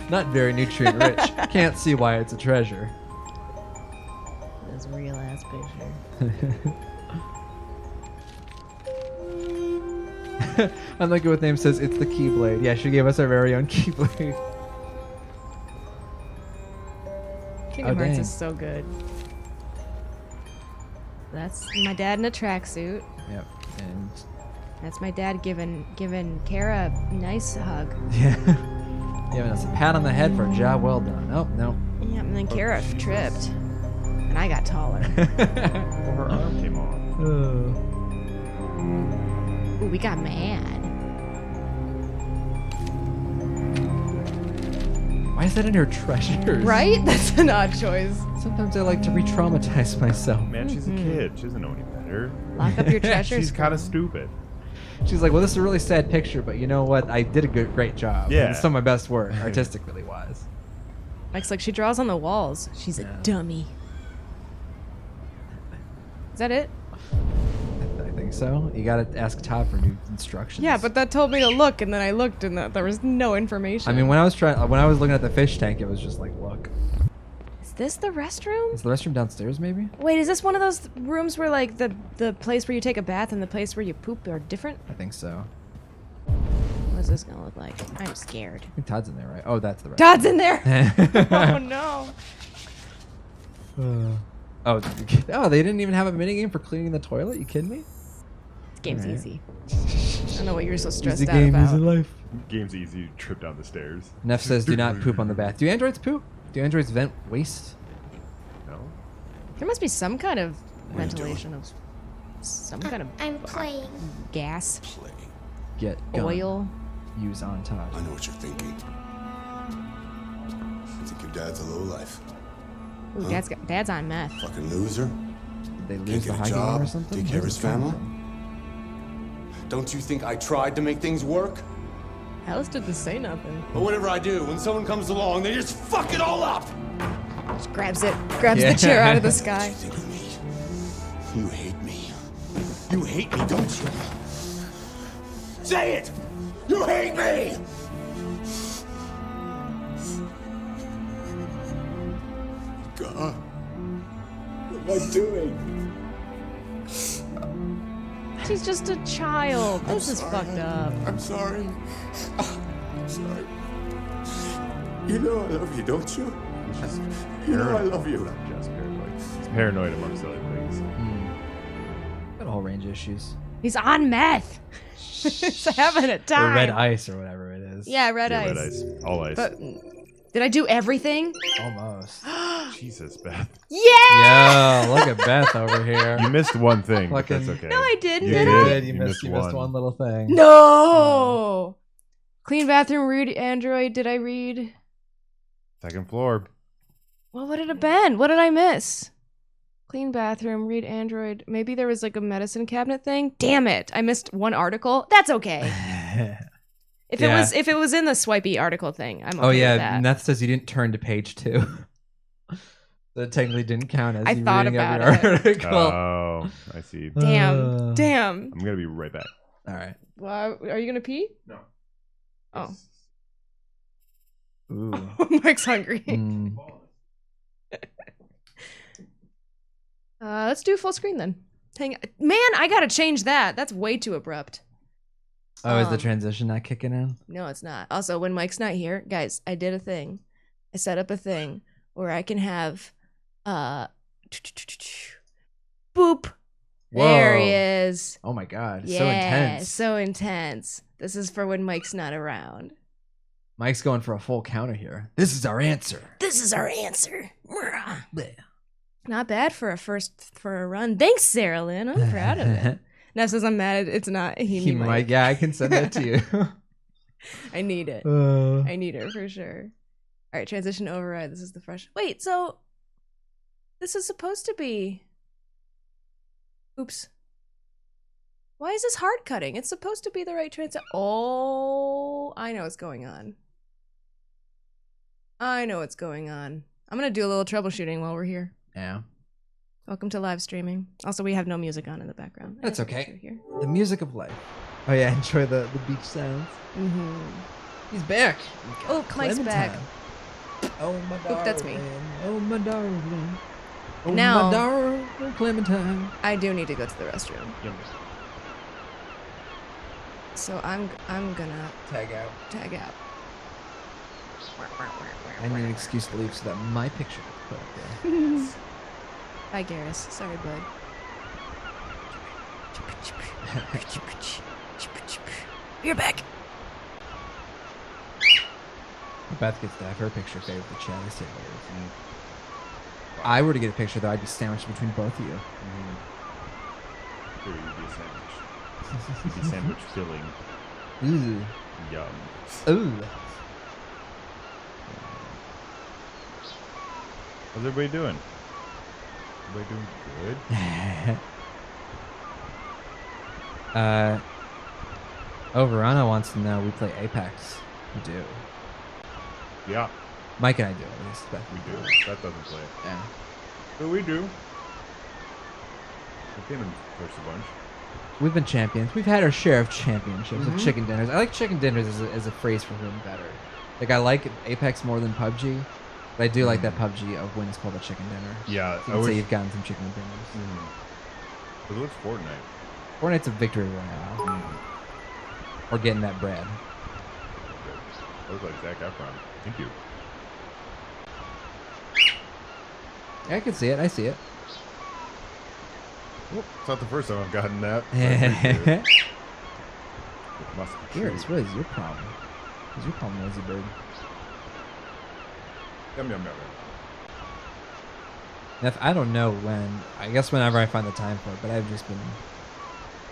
Not very nutrient rich. Can't see why it's a treasure. This real ass picture. I like it what name says. It's the Keyblade. Yeah, she gave us our very own Keyblade. Kingdom Hearts dang. is so good. That's my dad in a tracksuit. Yep. And That's my dad giving Kara a nice hug. yeah, giving us a pat on the head for a job well done. Oh no. Yeah, and then Kara tripped, and I got taller. Her arm came off. Ooh, we got mad. Why is that in her treasures? Right? That's an odd choice. Sometimes I like to re-traumatize myself. Man, she's a kid. She doesn't know any better. Lock up your treasures. She's kind of stupid. She's like, well, this is a really sad picture, but you know what? I did a great job. Yeah. It's some of my best work, artistically wise. Mike's like, she draws on the walls. She's a dummy. Is that it? I think so. You gotta ask Todd for new instructions. Yeah, but that told me to look, and then I looked, and there was no information. I mean, when I was looking at the fish tank, it was just like, look. Is this the restroom? Is the restroom downstairs, maybe? Wait, is this one of those rooms where like the place where you take a bath and the place where you poop are different? I think so. What's this gonna look like? I'm scared. I think Todd's in there, right? Oh, that's the restroom. Todd's in there! Oh no. Oh, they didn't even have a minigame for cleaning the toilet? You kidding me? This game's Alright. easy. I don't know what you're so stressed Easy out game, about. easy life. Game's easy. You trip down the stairs. Neff says, do not poop on the bath. Do androids poop? Do androids vent waste? No. There must be some kind of ventilation of some kind of I'm playing. gas, Get gun. oil. Use on Todd. I know what you're thinking. You think your dad's a lowlife. Ooh, dad's on meth. Fucking loser. Did they Can't lose the get a high game job, or something? take care of Where's his this coming family. from? Don't you think I tried to make things work? Alice didn't say nothing. But whatever I do, when someone comes along, they just fuck it all up! Just grabs the chair out of the sky. What do you think of me? You hate me. You hate me, don't you? Say it! You hate me! God. What am I doing? She's just a child. I'm This is sorry, fucked honey. up. I'm sorry. I'm sorry. You know I love you, don't you? You know I love you. Not just paranoid. He's paranoid amongst other things. Got a whole range of issues. He's on meth. He's having a Or time. red ice or whatever it is. Yeah, red Yeah, ice. red ice. All ice. But did I do everything? Almost. Jesus, Beth. Yeah! Yo, look at Beth over here. You missed one thing, but Fucking- that's okay. No, I didn't. You Did You I? did. You You missed one little thing. No. Clean bathroom. Read Android. Did I read? Second floor. Well, what did it been? What did I miss? Clean bathroom. Read Android. Maybe there was like a medicine cabinet thing. Damn it! I missed one article. That's okay. If Yeah. it was in the swipey article thing, I'm okay Oh with yeah, that. Neth says you didn't turn to page 2. So it technically didn't count as I you thought reading about every it. article. Oh, I see. Damn. Damn. I'm gonna be right back. All right. Well, are you gonna pee? No. Oh. Ooh. Mike's hungry. Mm. Let's do full screen then. Man, I gotta change that. That's way too abrupt. Oh, is the Um, transition not kicking in? No, it's not. Also, when Mike's not here, guys, I did a thing. I set up a thing where I can have boop. There he Whoa. is. Oh my god, Yeah, so intense. so intense. This is for when Mike's not around. Mike's going for a full counter here. This is our answer. This is our answer. Not bad for a run. Thanks, Sarah Lynn. I'm proud of it. Now says I'm mad. It's not. He might. Yeah, I can send that to you. I need it. Uh. I need it for sure. All right, transition override. This is the fresh. Wait, so this is supposed to be. Oops. Why is this hard cutting? It's supposed to be the right transition. Oh, I know what's going on. I know what's going on. I'm gonna do a little troubleshooting while we're here. Yeah. Welcome to live streaming. Also, we have no music on in the background. That's I think okay. it's here. The music of life. Oh yeah, enjoy the beach sounds. He's back. Oh, Clank's back. Oh my darling. Oop, that's me. Oh my darling. Oh Now- my darling Clementine. I do need to go to the restroom. Yum. So I'm gonna Tag out. tag out. I need an excuse to leave so that my picture gets put up there. Bye, Garrus. Sorry, bud. You're back. Beth gets to have her picture saved with the chat. I say later. If I were to get a picture, though, I'd be sandwiched between both of you. Here, you'd be a sandwich. You'd be sandwich filling. Ooh. Yum. Ooh. How's everybody doing? Everybody doing good? Verana wants to know we play Apex. We do. Yeah, Mike and I do, at least. Beth. we do. That doesn't play it. Yeah. But we do. We came and pushed a bunch. We've been champions. We've had our share of championships of chicken dinners. I like chicken dinners as a phrase for win better. Like, I like Apex more than PUBG, but I do like that PUBG of when it's called a chicken dinner. Yeah, So you can say you've gotten some chicken dinners. But what's Fortnite? Fortnite's a victory royale. Or getting that bread. I look like Zac Efron. Thank you. Yeah, I can see it. I see it. Well, it's not the first time I've gotten that. So I appreciate it. Which must be true. What is your problem? What's your problem, lazy bird? Yum, yum, yum, yum. If I don't know when. I guess whenever I find the time for it, but I've just been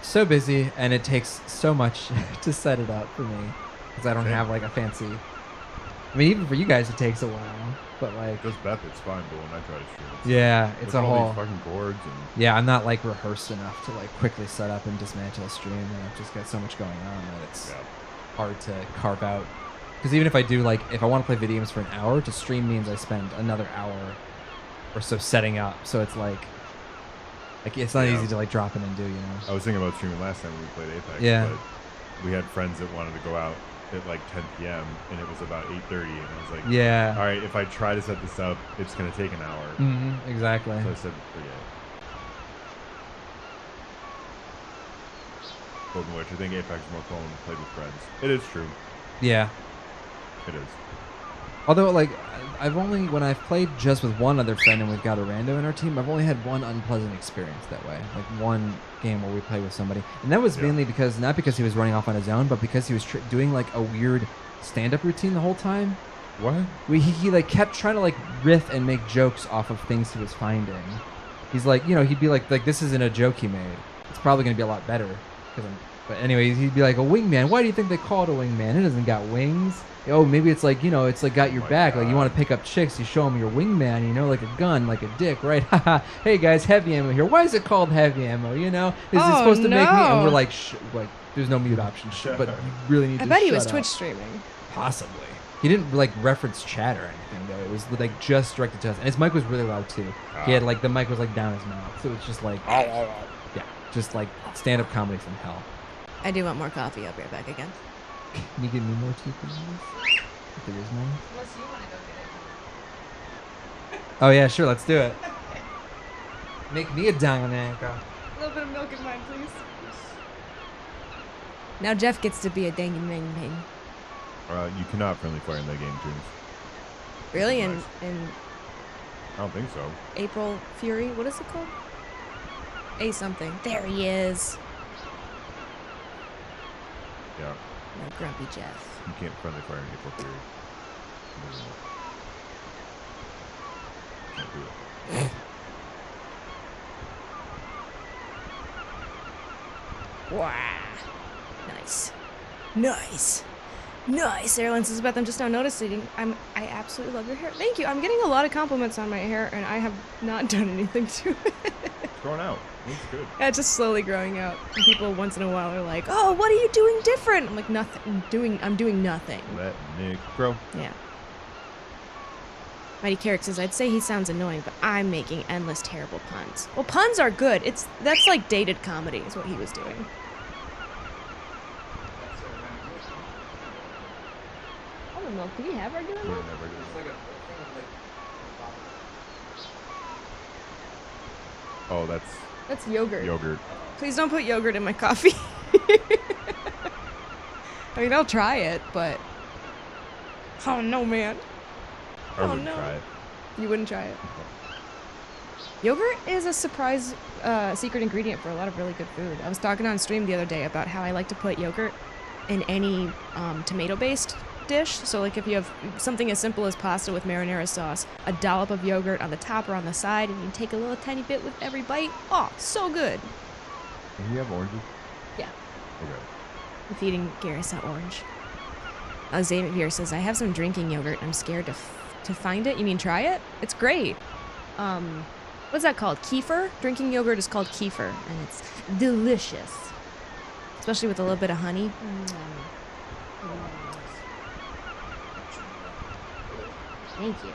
so busy, and it takes so much to set it up for me because I don't have like a fancy. I mean, even for you guys, it takes a while. But like, Just Beth, it's fine. But when I try to stream it, yeah, it's a all whole. these fucking cords and Yeah, I'm not like rehearsed enough to like quickly set up and dismantle a stream, and I've just got so much going on that it's hard to carve out. Because even if I do like, if I want to play video games for an hour, to stream means I spend another hour or so setting up. So it's like it's not easy to like drop in and do, you know. I was thinking about streaming last time when we played Apex. Yeah. But we had friends that wanted to go out at like 10 p.m. and it was about 8:30, and I was like, Yeah. all right, if I try to set this up, it's gonna take an hour. Exactly. So I said, forget it. Spoken of which, I think Apex is more fun when played with friends. It is true. Yeah. It is. Although, like, I've only, when I've played just with one other friend and we've got a rando in our team, I've only had one unpleasant experience that way. Like, one game where we play with somebody. And that was mainly because, not because he was running off on his own, but because he was doing, like, a weird stand-up routine the whole time. What? He like, kept trying to, like, riff and make jokes off of things he was finding. He's like, you know, he'd be like, this isn't a joke he made. It's probably going to be a lot better. But anyways, he'd be like, a wingman. Why do you think they call it a wingman? It doesn't got wings. Oh, maybe it's like, you know, it's like got your back. God. Like you want to pick up chicks, you show them your wingman, you know, like a gun, like a dick, right? Haha. Hey guys, heavy ammo here. Why is it called heavy ammo? You know, is it supposed to make me? And we're like, like, there's no mute option, but you really need to. I bet he shut was up. Twitch streaming. Possibly. He didn't like reference chat or anything though. It was like just directed to us, and his mic was really loud too. He had like the mic was like down his mouth, so it's just like, yeah, just like stand-up comedy from hell. I do want more coffee. I'll be right back again. Can you give me more tea, please? If there is more. Unless you want to go get it. Oh yeah, sure. Let's do it. Make me a dynamic. A little bit of milk in mine, please. Now Jeff gets to be a dang bang bang. You cannot friendly fire in that game, James. Really? Nice. In I don't think so. April Fury? What is it called? A something. There he is. Yeah. No, grumpy Jeff. You can't friendly fire in April Fury. Can't do it. Wow. Nice. Nice. Nice. Sarah says, Beth, I'm just now noticing. I absolutely love your hair. Thank you. I'm getting a lot of compliments on my hair, and I have not done anything to it. It's growing out. Looks good. Yeah, it's just slowly growing out. And people once in a while are like, "Oh, what are you doing different?" I'm like, "Nothing. I'm doing nothing." Let Nick grow. Yeah. Mighty Carrick says, I'd say he sounds annoying, but I'm making endless terrible puns. Well, puns are good. That's like dated comedy is what he was doing. Almond milk. Do we have regular milk? Oh, That's yogurt. Yogurt. Please don't put yogurt in my coffee. I mean, I'll try it, but... Oh, no, man. I wouldn't try it. You wouldn't try it? Yogurt is a surprise secret ingredient for a lot of really good food. I was talking on stream the other day about how I like to put yogurt in any tomato-based dish. So like if you have something as simple as pasta with marinara sauce, a dollop of yogurt on the top or on the side, and you take a little tiny bit with every bite. Oh, so good. Do you have oranges? Yeah. Okay. I'm feeding Garrus that orange. Xavier says, I have some drinking yogurt. I'm scared to find it. You mean try it? It's great. What's that called? Kefir? Drinking yogurt is called kefir, and it's delicious. Especially with a little bit of honey. Thank you.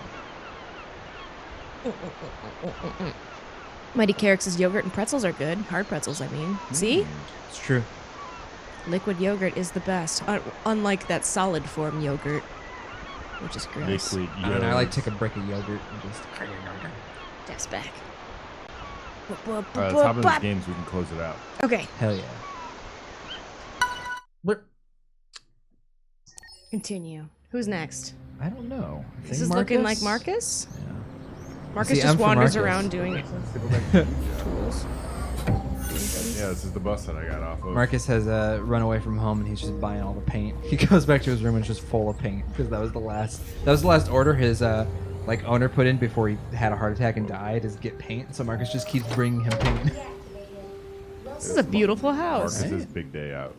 Mighty Carrick says yogurt and pretzels are good. Hard pretzels, I mean. See? It's true. Liquid yogurt is the best. Unlike that solid form yogurt, which is gross. Liquid I don't know, I like to take a brick of yogurt and just... Jeff's back. Let's hop into this game so we can close it out. Okay. Hell yeah. Continue. Who's next? I don't know. I This think is Marcus? looking like Marcus? Yeah. Marcus See, just I'm for wanders Marcus. around doing tools. Yeah, this is the bus that I got off of. Marcus has run away from home and he's just buying all the paint. He goes back to his room and it's just full of paint because that was the last order his owner put in before he had a heart attack and died is get paint. So Marcus just keeps bringing him paint. This is a beautiful house. Marcus's big day out.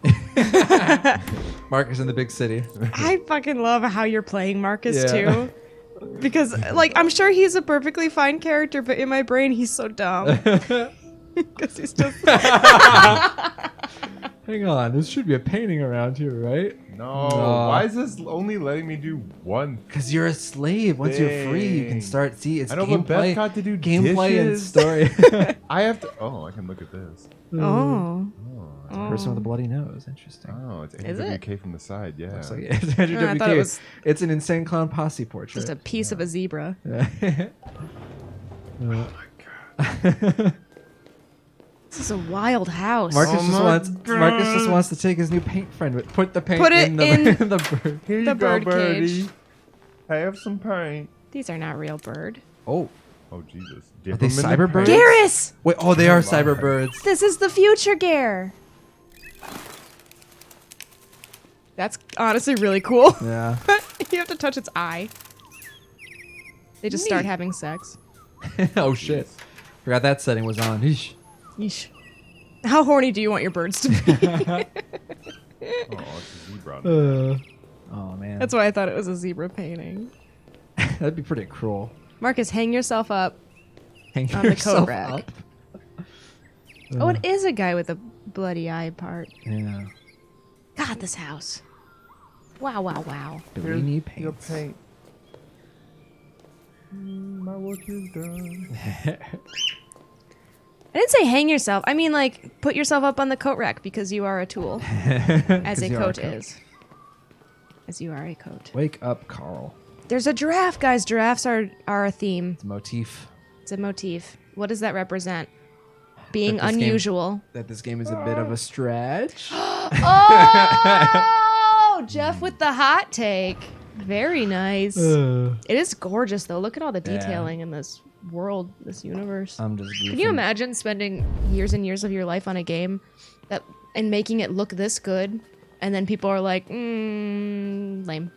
Marcus in the big city. I fucking love how you're playing Marcus Yeah. too. Because like I'm sure he's a perfectly fine character, but in my brain he's so dumb. Because he's just Hang on, this should be a painting around here, right? No. Why is this only letting me do one? Because you're a slave. Once you're free, you can start. See, it's I know, but gameplay. Beth got to do gameplay and dishes. story. I have to. Oh, I can look at this. Oh. It's a person with a bloody nose. Interesting. Oh, it's Is it? AWK from the side. Yeah. Looks like it. It's Andrew I thought it WK. was It's an insane clown posse portrait. just a piece of a zebra. Oh my god. This is a wild house. Marcus just wants to take his new paint friend. Put the paint Put it in the, in the bird. Here you the go, bird birdie. cage. Have some paint. These are not real bird. Oh, Oh Jesus. are Dip they 'em in the cyber birds? paint. Garrus! Wait, oh, they are cyber birds. This is the future Gare. That's honestly really cool. Yeah. You have to touch its eye. They just start having sex. Oh shit. Forgot that setting was on. Eesh. Yeesh. How horny do you want your birds to be? Oh, it's a zebra. Oh man. That's why I thought it was a zebra painting. That'd be pretty cruel. Marcus, hang yourself up Hang on the yourself coat rack. up. Oh, it is a guy with a bloody eye part. Yeah. God, this house. Wow, wow, wow. Do we need Your paint? paint. My work is done. I didn't say hang yourself. I mean, like, put yourself up on the coat rack because you are a tool. As a coat is. As you are a coat. Wake up, Carl. There's a giraffe, guys. Giraffes are a theme. It's a motif. It's a motif. What does that represent? Being That this game- unusual. That this game is a bit of a stretch. Oh, Jeff with the hot take. Very nice. It is gorgeous, though. Look at all the Yeah. detailing in this world, this universe. I'm just goofing. Can you imagine spending years and years of your life on a game and making it look this good, and then people are like, lame.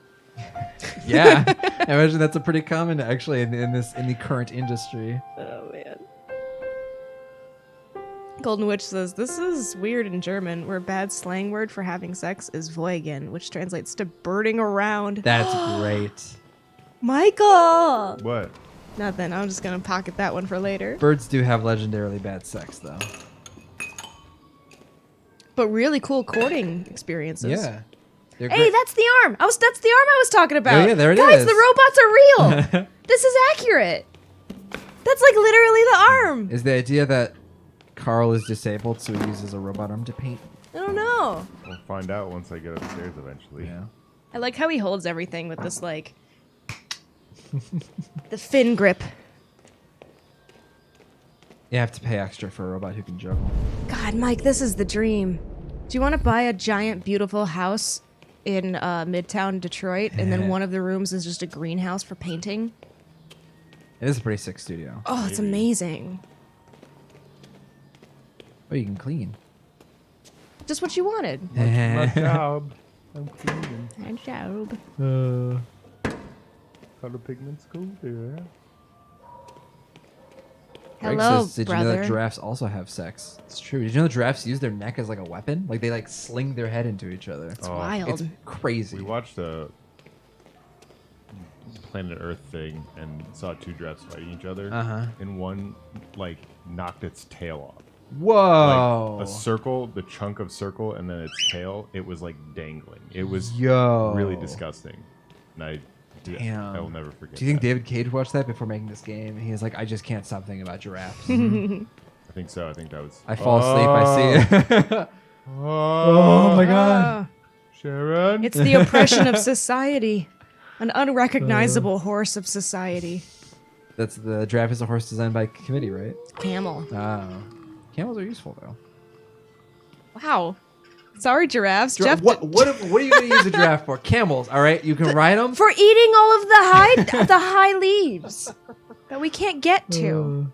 Yeah. I imagine that's a pretty common actually in the current industry. Oh man. Golden Witch says, this is weird in German, where a bad slang word for having sex is Voigen, which translates to birding around. That's great. Michael! What? Nothing. I'm just going to pocket that one for later. Birds do have legendarily bad sex, though. But really cool courting experiences. Yeah. They're Hey, great. that's the arm. That's the arm I was talking about. Oh, yeah, there it Guys, is. the robots are real. This is accurate. That's like literally the arm. Is the idea that Carl is disabled, so he uses a robot arm to paint? I don't know. We'll find out once I get upstairs eventually. Yeah. I like how he holds everything with this, like, the fin grip. You have to pay extra for a robot who can juggle. God, Mike, this is the dream. Do you want to buy a giant, beautiful house in Midtown Detroit, and then one of the rooms is just a greenhouse for painting? It is a pretty sick studio. Oh, it's amazing. Oh, you can clean. Just what you wanted. My job. I'm cleaning. My job. Color pigment school there. Greg Hello, says, did brother. you know that giraffes also have sex? It's true. Did you know giraffes use their neck as like a weapon? Like they like sling their head into each other. It's wild. It's crazy. We watched a Planet Earth thing and saw two giraffes fighting each other. And one like knocked its tail off. Whoa. Like a circle, the chunk of circle, and then its tail, it was like dangling. It was really disgusting. And Damn. I will never forget. Do you think that. David Cage watched that before making this game? He was like, I just can't stop thinking about giraffes. I think so. I think that was. I fall asleep, I see it. Oh my god. Sharon? It's the oppression of society. An unrecognizable horse of society. That's the giraffe is a horse designed by committee, right? Camel. Oh. Camels are useful though. Wow. Sorry, giraffes. Jeff, What are you going to use a giraffe for? Camels, all right? You can ride them? for eating all of the high leaves that we can't get to.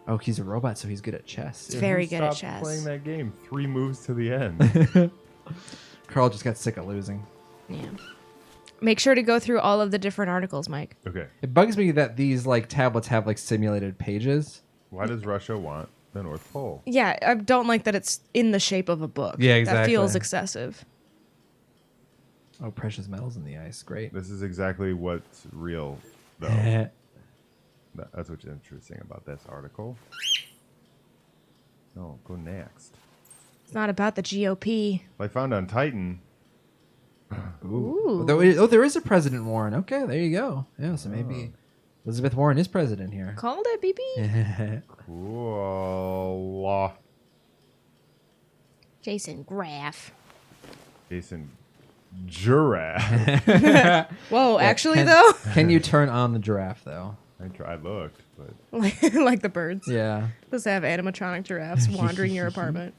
Oh, he's a robot, so he's good at chess. It's very Who good at stopped chess. playing that game 3 moves to the end. Carl just got sick of losing. Yeah. Make sure to go through all of the different articles, Mike. Okay. It bugs me that these like tablets have like simulated pages. Why does Russia want the North Pole? Yeah, I don't like that it's in the shape of a book. Yeah, That exactly. feels excessive. Oh, precious metals in the ice. Great. This is exactly what's real, though. That's what's interesting about this article. No, go next. It's not about the GOP. I found on Titan. Ooh. There is a President Warren. Okay, there you go. Yeah, so maybe Elizabeth Warren is president here. Called it, BB? Cool. Jason Graff. Jason Giraffe. Whoa, Yeah, actually, though? Can you turn on the giraffe, though? I looked, but... Like the birds. Yeah. Does have animatronic giraffes wandering your apartment.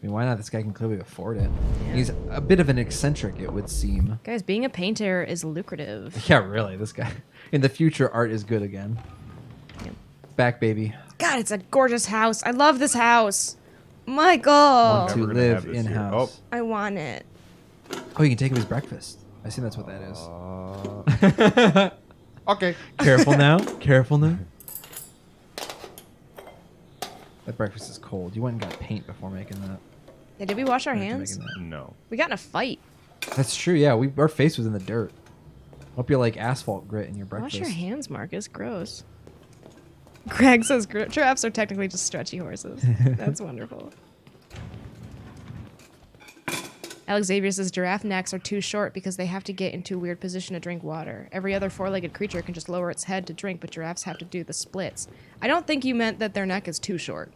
I mean, why not? This guy can clearly afford it. Yeah. He's a bit of an eccentric, it would seem. Guys, being a painter is lucrative. Yeah, really. This guy. In the future, art is good again. Yep. Back, baby. God, it's a gorgeous house. I love this house. Michael. Want to live in-house. I want it. Oh, you can take him his breakfast. I assume that's what that is. Okay. Careful now. Careful now. That breakfast is cold. You went and got paint before making that. Yeah, did we wash our hands? No. We got in a fight. That's true, yeah. Our face was in the dirt. Hope you like asphalt grit in your breakfast. Wash your hands, Marcus. Gross. Greg says giraffes are technically just stretchy horses. That's wonderful. Alex Xavier says giraffe necks are too short because they have to get into a weird position to drink water. Every other four-legged creature can just lower its head to drink, but giraffes have to do the splits. I don't think you meant that their neck is too short,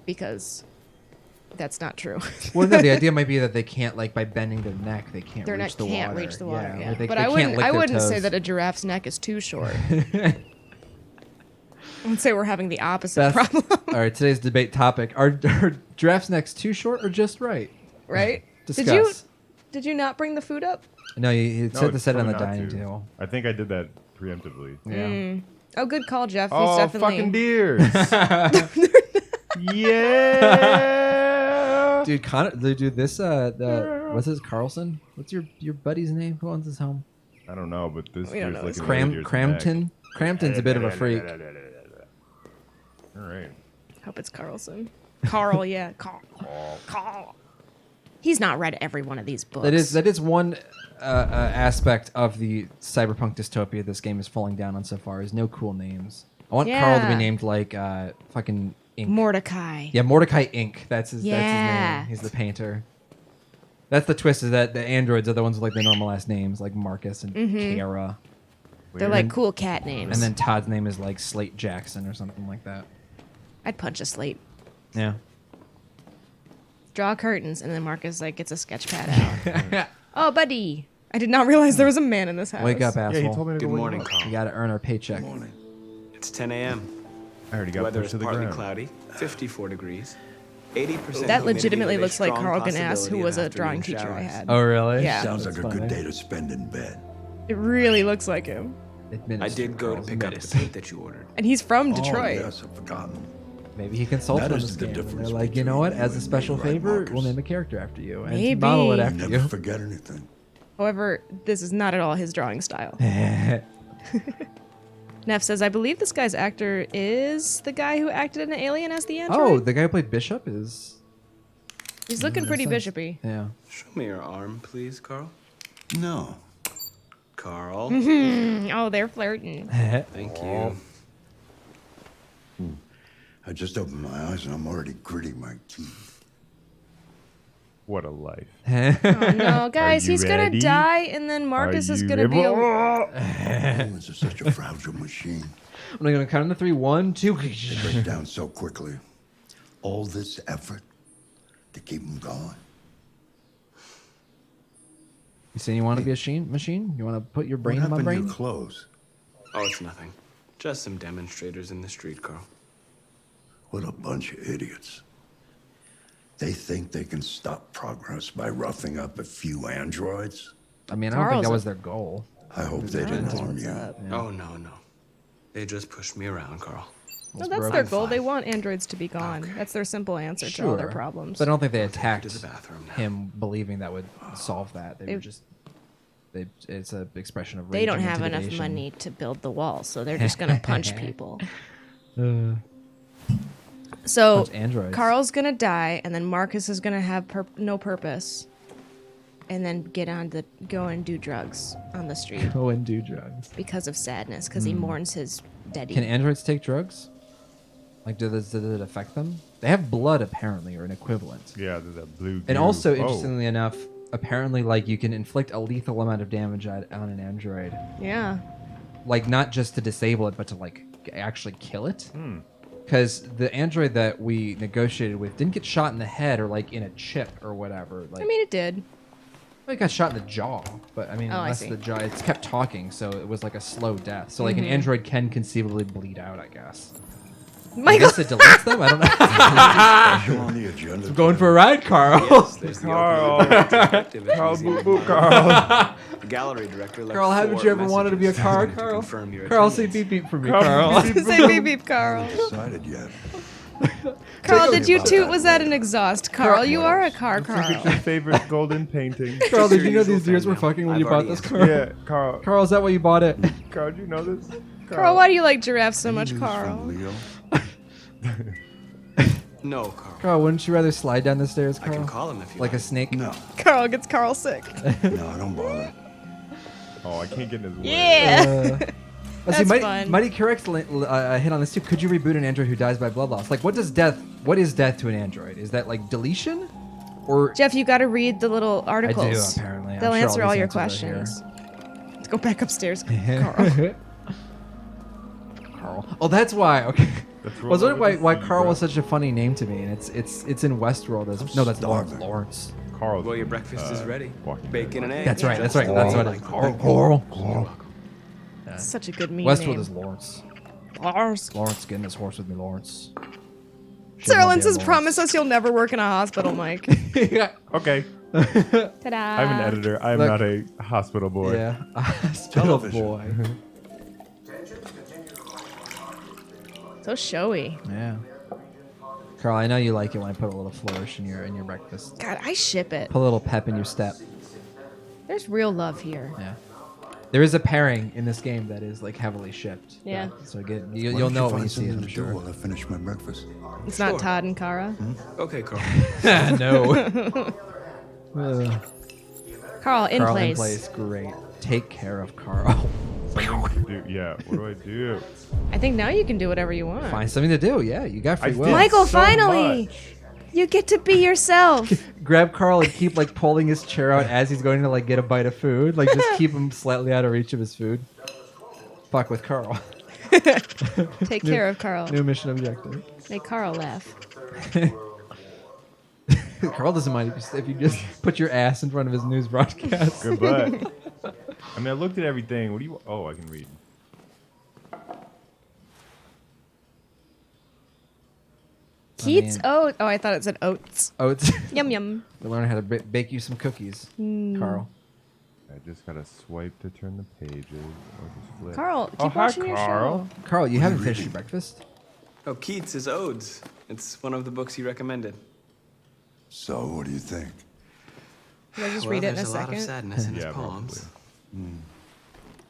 because that's not true. Well, no, the idea might be that they can't, like, by bending their neck, they can't Their reach neck the water. can't reach the water, yeah. Like But they I can't lick their wouldn't say toes. that a giraffe's neck is too short. I'd say we're having the opposite Beth, problem. All right, today's debate topic. Are giraffes' necks too short or just right? Right? Discuss. Did you not bring the food up? No, you No, said to it's set it on the probably not dining to. table. I think I did that preemptively. Yeah. Oh, good call, Jeff. He's Oh, definitely... fucking deers. Yeah. Dude, this, what's his, Carlson? What's your buddy's name? Who owns his home? I don't know, but this We don't deer's know. looking really deer's Crampton? Crampton's a bit of a freak. All right. Hope it's Carlson. Carl, yeah. Carl. He's not read every one of these books. That is one aspect of the cyberpunk dystopia this game is falling down on so far is no cool names. I want Carl to be named like fucking Ink. Mordecai. Yeah, Mordecai Ink. That's his name. He's the painter. That's the twist, is that the androids are the ones with like the normal last names, like Marcus and Kara. They're like cool cat names. And then Todd's name is like Slate Jackson or something like that. I'd punch a slate. Yeah. Draw curtains, and then Marcus like gets a sketch pad out. Oh, buddy! I did not realize there was a man in this house. Wake up, asshole. Yeah, he told me to Good go morning, wake up. Carl. You gotta earn our paycheck. Good morning. It's 10 a.m. I already got Weather pushed is to the partly ground. cloudy, 54 degrees, 80%. That legitimately humidity with a looks like strong Carl Ganass, who possibility was of a drawing afternoon teacher I showers. had. Oh, really? Yeah. Sounds That's like a funny. good day to spend in bed. It really looks like him. I did go to pick up the paint that you ordered. And he's from Detroit. Oh, yes, I've forgotten. Maybe he consulted That on is this the game. And difference they're like, you know between what? you As a and special me, right, favor, Marcus? we'll name a character after you. And Maybe. model it You after never you. forget anything. However, this is not at all his drawing style. Neff says, I believe this guy's actor is the guy who acted in Alien as the android. Oh, the guy who played Bishop is... He's looking pretty sense. bishopy. Yeah. Show me your arm, please, Carl. No. Carl. Oh, they're flirting. Thank you. I just opened my eyes and I'm already gritting my teeth. What a life. Oh no, guys, you he's gonna ready? die, and then Marcus Are is you gonna be. Humans are such a fragile machine. I'm gonna count on the 3. 1, 2. They break down so quickly. All this effort to keep them going. You saying you want to be a machine? You want to put your brain What in my happened to brain? your clothes? Oh, it's nothing. Just some demonstrators in the street, Carl. What a bunch of idiots. They think they can stop progress by roughing up a few androids? I mean, I don't think that was their goal. I hope they didn't harm you. Oh, no. They just pushed me around, Carl. No, that's their goal. They want androids to be gone. That's their simple answer to all their problems. But I don't think they attacked to the bathroom now. him believing that would solve that. They were just... it's an expression of rage. They don't and have enough intimidation. money to build the wall, so they're just gonna punch people. So Punch androids. Carl's gonna die, and then Marcus is gonna have no purpose, and then go and do drugs on the street Go and do drugs. because of sadness, because he mourns his deaddy. Can androids take drugs? Like, does it affect them? They have blood, apparently, or an equivalent. Yeah, there's that blue And goo. also, Oh. interestingly enough, apparently, like, you can inflict a lethal amount of damage on an android. Yeah. Like, not just to disable it, but to, like, actually kill it. Hmm. Because the android that we negotiated with didn't get shot in the head or, like, in a chip or whatever. Like, I mean, it did. Well, it got shot in the jaw, but I mean, Oh, I unless see. the jaw, it's kept talking, so it was like a slow death. So like an Mhm. android can conceivably bleed out, I guess. Michael! I guess it deletes them. I don't know. On the agenda. I'm going for a ride, Carl. Yes, there's the Carl. opening detective at Carl, Museum boop, of boop, Art. Carl. The gallery director left Carl, haven't 4 you ever wanted to be a messages car, to Carl? confirm your Carl, say attendance. beep beep for me, Carl, Carl. beep, beep, Say beep beep, Carl. Decided yet. Carl, did you about toot? that Was that an exhaust? Carl, you are a car, I think it's Carl. your favorite golden painting. Carl, did you know usual these deers thing were now. fucking when I've you bought already this answered. car? Yeah, Carl. Carl, is that why you bought it? Carl, do you know this? Carl, why do you like giraffes so much, News Carl? from Leo. No, Carl. Carl, wouldn't you rather slide down the stairs, I Carl? can call him if you Like a like. snake? No, Carl gets Carl sick. no, don't bother. Oh, I can't get in his way. Yeah. Let's see, That's Mighty, fun. Mighty Correct's hit on this too. Could you reboot an android who dies by blood loss? Like, what is death to an android? Is that like deletion, or Jeff, you got to read the little articles. apparently. I'm They'll sure all answer all these your answers are here. questions. Let's go back upstairs, Carl. Carl? Oh, that's why. Okay. Let's I was roll wondering over why to see, Carl bro. was such a funny name to me, and it's in Westworld. No, that's Lawrence. starving. Lawrence. Carl's, Well, your breakfast is ready. Walking Bacon Dead. and eggs. That's right. That's Just right. That's like what it is. Carl. Carl. Such a good meme Westworld name. is Lawrence. Lars. Lawrence, getting his horse with me, Lawrence. Serlin says, promise us you'll never work in a hospital, Mike. Okay. Ta-da. I'm an editor. I'm Look. not a hospital boy. Yeah, hospital Television. boy. So showy. Yeah. Carl, I know you like it when I put a little flourish in your breakfast. God, I ship it. Put a little pep in your step. There's real love here. Yeah. There is a pairing in this game that is like heavily shipped. Yeah. So you'll Why know don't it when you find see it, something I'm to do sure. while I finish my breakfast? It's not Todd and Kara. Okay, Carl. No. Carl, in Carl place. in place, great. Take care of Carl. Yeah, what do I do? I think now you can do whatever you want. Find something to do. Yeah, you got free will. Michael, finally! You get to be yourself. Grab Carl and keep like pulling his chair out as he's going to like get a bite of food. Like just keep him slightly out of reach of his food. Fuck with Carl. Take care of Carl. New mission objective. Make Carl laugh. Carl doesn't mind if you just put your ass in front of his news broadcast. Good butt. I mean, I looked at everything. What do you? Oh, I can read. Keats oats. Oh, I thought it said oats. Oats. Yum yum. We're learning how to bake you some cookies, Carl. I just gotta swipe to turn the pages, or just flip. Carl, keep Oh, hi, watching your Carl. show. Carl, you haven't finished your breakfast? Oh, Keats is Odes. It's one of the books he recommended. So, what do you think? Can I just read it in a there's a lot second? of sadness in his Yeah, poems.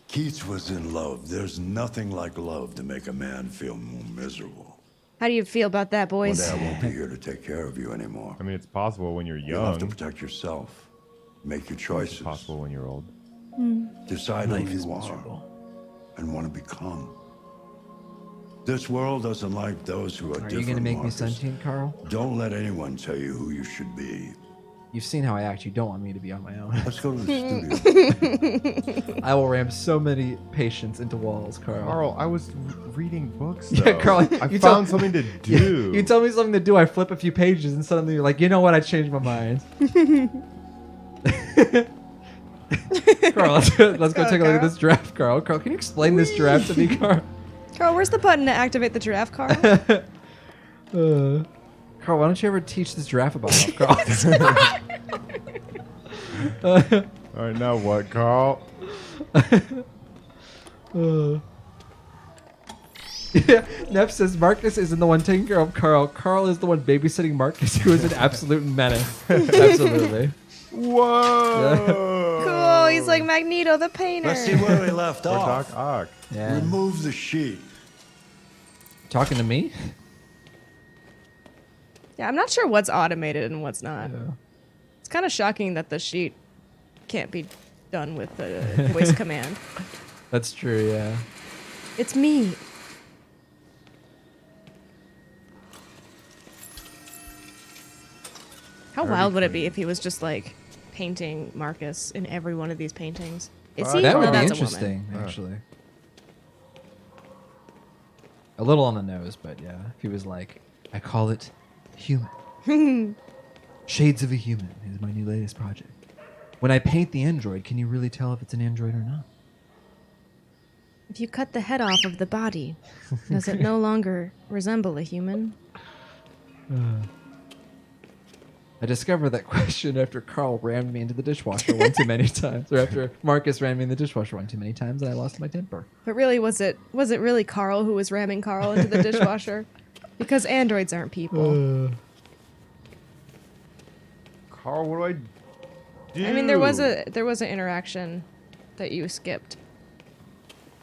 Keats was in love. There's nothing like love to make a man feel more miserable. How do you feel about that, One boys? day I won't be here to take care of you anymore. I mean, it's possible when you're You'll have to young. protect yourself. Make your It's choices. possible when you're old. Decide who you are and want to become. This world doesn't like those who are different. Are you going to make me Marcus. sentient, Carl? Don't let anyone tell you who you should be. You've seen how I act. You don't want me to be on my own. Let's go to the studio. I will ram so many patients into walls, Carl. Carl, I was reading books. Yeah, Though. Carl, I you found tell- something to do. You tell me something to do, I flip a few pages, and suddenly you're like, you know what? I changed my mind. Carl, let's go take a look at this giraffe, Carl. Carl, can you explain this giraffe to me, Carl? Carl, where's the button to activate the giraffe, Carl? Carl, why don't you ever teach this giraffe about love, Carl? All right, now what, Carl? Yeah, Neff says Marcus isn't the one taking care of Carl. Carl is the one babysitting Marcus, who is an absolute menace. Absolutely. Whoa! Cool, he's like Magneto the painter. Let's see where we left Or off. Doc Ock. Yeah. Remove the sheet. Talking to me? Yeah, I'm not sure what's automated and what's not. It's kind of shocking that the sheet can't be done with the voice command. That's true, yeah. It's me. How wild would it be if he was just like painting Marcus in every one of these paintings? Is he? That No, would be that's a interesting, woman. actually. A little on the nose, but yeah. If he was like, I call it human. Shades of a Human is my new latest project. When I paint the android, can you really tell if it's an android or not? If you cut the head off of the body, does it no longer resemble a human? I discovered that question after Carl rammed me into the dishwasher one too many times, or after Marcus rammed me in the dishwasher one too many times, and I lost my temper. But really, was it really Carl who was ramming Carl into the dishwasher? Because androids aren't people. Carl, what do I do? I mean, there was an interaction that you skipped,